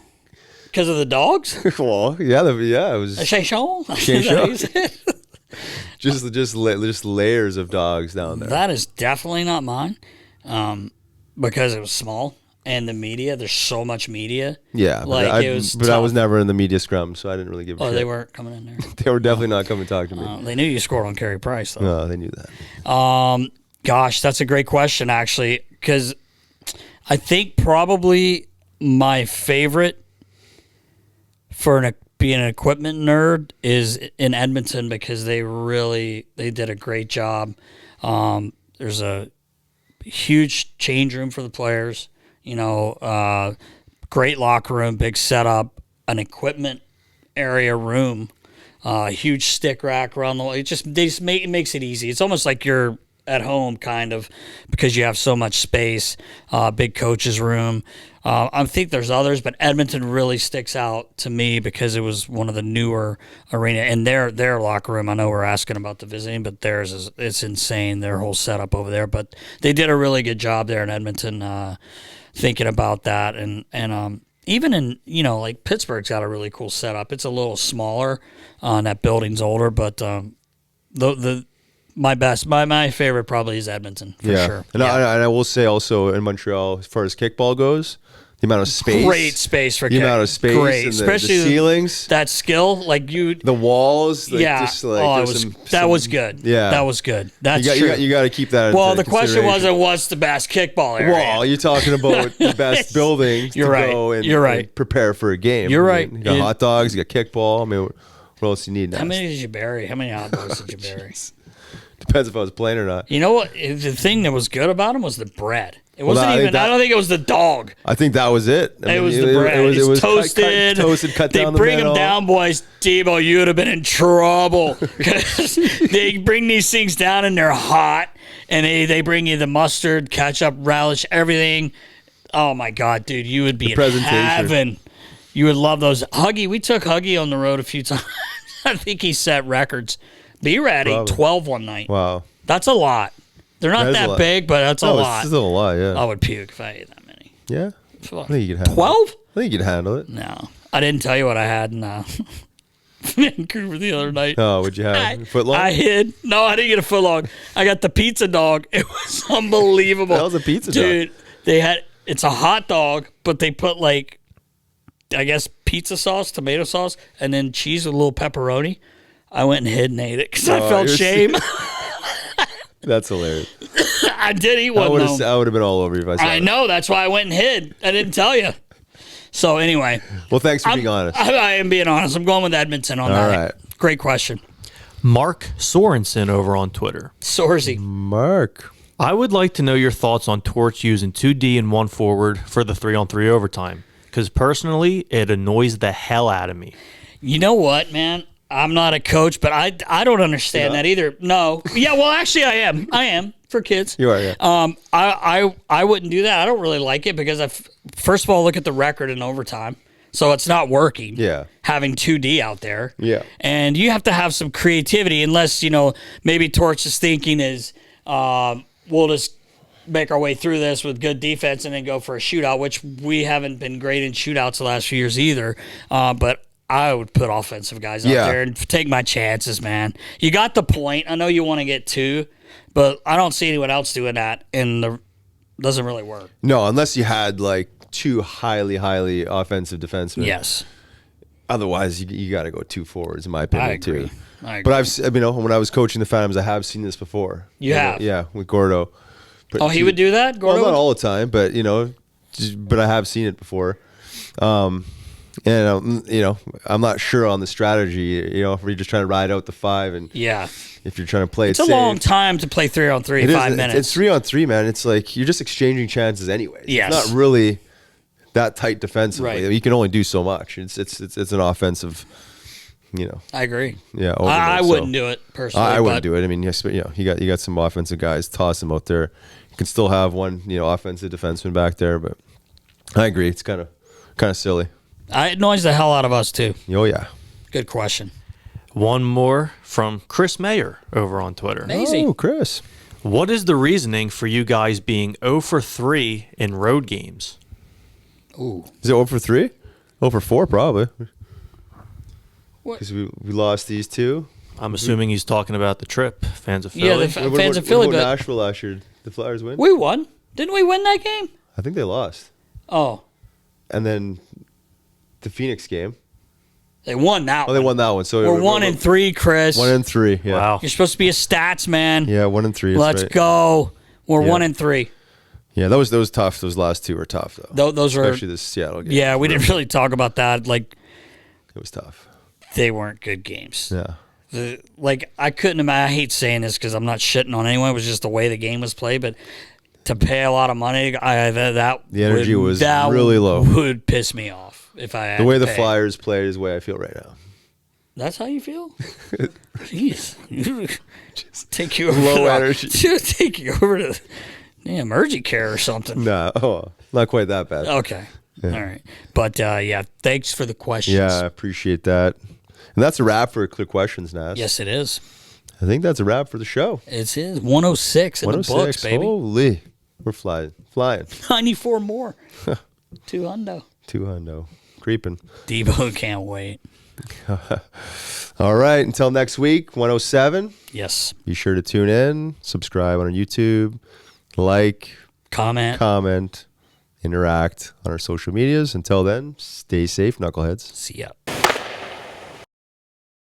Because of the dogs? Well, yeah, it was. Chachon? just layers of dogs down there. That is definitely not mine, because it was small. And the media, there's so much media. Yeah, like I was never in the media scrum, so I didn't really give a shit. They weren't coming in there? They were definitely not coming to talk to me. They knew you scored on Carey Price, though. No, they knew that. Gosh, that's a great question, actually, because I think probably my favorite for being an equipment nerd is in Edmonton, because they did a great job. There's a huge change room for the players. great locker room, big setup, an equipment area room, huge stick rack around the wall. It makes it easy. It's almost like you're at home, kind of, because you have so much space. Big coach's room. I think there's others, but Edmonton really sticks out to me because it was one of the newer arena. And their locker room, I know we're asking about the visiting, but theirs it's insane. Their whole setup over there, but they did a really good job there in Edmonton, thinking about that. And even in, like Pittsburgh's got a really cool setup. It's a little smaller, and that building's older, but my favorite probably is Edmonton for sure. And I will say also in Montreal, as far as kickball goes, the amount of space, great space for the amount of space, great, and especially the ceilings, that skill, like the walls, that was good. Yeah, that was good. That's true. You got to keep that. Well, the question wasn't what's the best kickball area. Well, you're talking about the best buildings you're to right. go and, you're right. and prepare for a game. You're right. You got hot dogs, you got kickball. I mean, what else you need now? How many did you bury? How many hot dogs did you bury? Depends if I was playing or not. You know what? The thing that was good about him was the bread. It wasn't I don't think it was the dog. I think that was it. It was the bread. It was toasted. Cut they down bring the them down, boys. Debo, you would have been in trouble. They bring these things down and they're hot, and they bring you the mustard, ketchup, relish, everything. Oh my God, dude, you would be in heaven. You would love those. Huggy, we took Huggy on the road a few times. I think he set records. B-Rad ate 12 one night. Wow. That's a lot. They're not that big, but that's a lot. It's still a lot, yeah. I would puke if I ate that many. Yeah? I think you could handle 12? it. I think you could handle it. No. I didn't tell you what I had in Vancouver the other night. Oh, what'd you have? A foot long? I hid. No, I didn't get a foot long. I got the pizza dog. It was unbelievable. That was a pizza dog. Dude, it's a hot dog, but they put I guess pizza sauce, tomato sauce, and then cheese with a little pepperoni. I went and hid and ate it because I felt shame. That's hilarious. I did eat one, though. I would have been all over you if I saw I know. That's why I went and hid. I didn't tell you. So, anyway. Well, thanks for being honest. I am being honest. I'm going with Edmonton on that. All right. Great question. Mark Sorensen over on Twitter. Sorsey. Mark. I would like to know your thoughts on Torch using 2D and 1 forward for the 3-on-3 overtime. Because personally, it annoys the hell out of me. You know what, man? I'm not a coach, but I don't understand that either. No. Yeah, well, actually, I am. I am for kids. You are, yeah. I wouldn't do that. I don't really like it because first of all, look at the record in overtime. So it's not working. Yeah. Having 2D out there. Yeah. And you have to have some creativity unless, maybe Torch's thinking is we'll just make our way through this with good defense and then go for a shootout, which we haven't been great in shootouts the last few years either. But I would put offensive guys out there and take my chances, man. You got the point. I know you want to get 2, but I don't see anyone else doing that, and it doesn't really work. No, unless you had 2 highly offensive defensemen. Yes. Otherwise, you got to go 2 forwards, in my opinion, I agree. But when I was coaching the Phantoms, I have seen this before. You have? Yeah, with Gordo. He would do that? Gordo? Well, not all the time, but but I have seen it before. And I'm not sure on the strategy. If you're just trying to ride out the 5, and if you're trying to play, it's a long time to play 3-on-3. 5 minutes. It's 3-on-3, man. It's like you're just exchanging chances anyways. Yes. It's not really that tight defensively. Right. You can only do so much. It's an offensive. I agree. Yeah, I wouldn't do it personally. I wouldn't do it. I mean, yes, but you got some offensive guys. Toss them out there. You can still have one offensive defenseman back there, but I agree. It's kind of silly. It annoys the hell out of us, too. Oh, yeah. Good question. One more from Chris Mayer over on Twitter. Amazing. Oh, Chris. What is the reasoning for you guys being 0 for 3 in road games? Ooh. Is it 0 for 3? 0 for 4, probably. Because we lost these 2. I'm assuming he's talking about the trip. Fans of Philly. Yeah, the Fans of Philly. What about Nashville last year? The Flyers win? We won. Didn't we win that game? I think they lost. Oh. And then the Phoenix game. They won that one. Oh, they won that one. So we're 1-3, Chris. 1-3, yeah. Wow. You're supposed to be a stats man. Yeah, 1-3. Let's go. We're 1-3. Yeah, that was tough. Those last 2 were tough, though. Those were especially the Seattle game. Yeah, we didn't really talk about that. It was tough. They weren't good games. Yeah. I couldn't imagine. I hate saying this because I'm not shitting on anyone. It was just the way the game was played, but to pay a lot of money, the energy was really low. Would piss me off if I had the way to the pay. Flyers play is the way I feel right now. That's how you feel? Jeez. Take you over low energy. Take you over to urgent care or something. No, not quite that bad. Okay. Yeah. All right. But thanks for the questions. Yeah, I appreciate that. And that's a wrap for Klyr Questions, Nas. Yes, it is. I think that's a wrap for the show. It is 106 in the books, baby. Holy. We're flying. 94 more. 2 hundo. Creeping. Debo can't wait. All right. Until next week, 107. Yes. Be sure to tune in, subscribe on our YouTube, like, comment, interact on our social medias. Until then, stay safe, knuckleheads. See ya.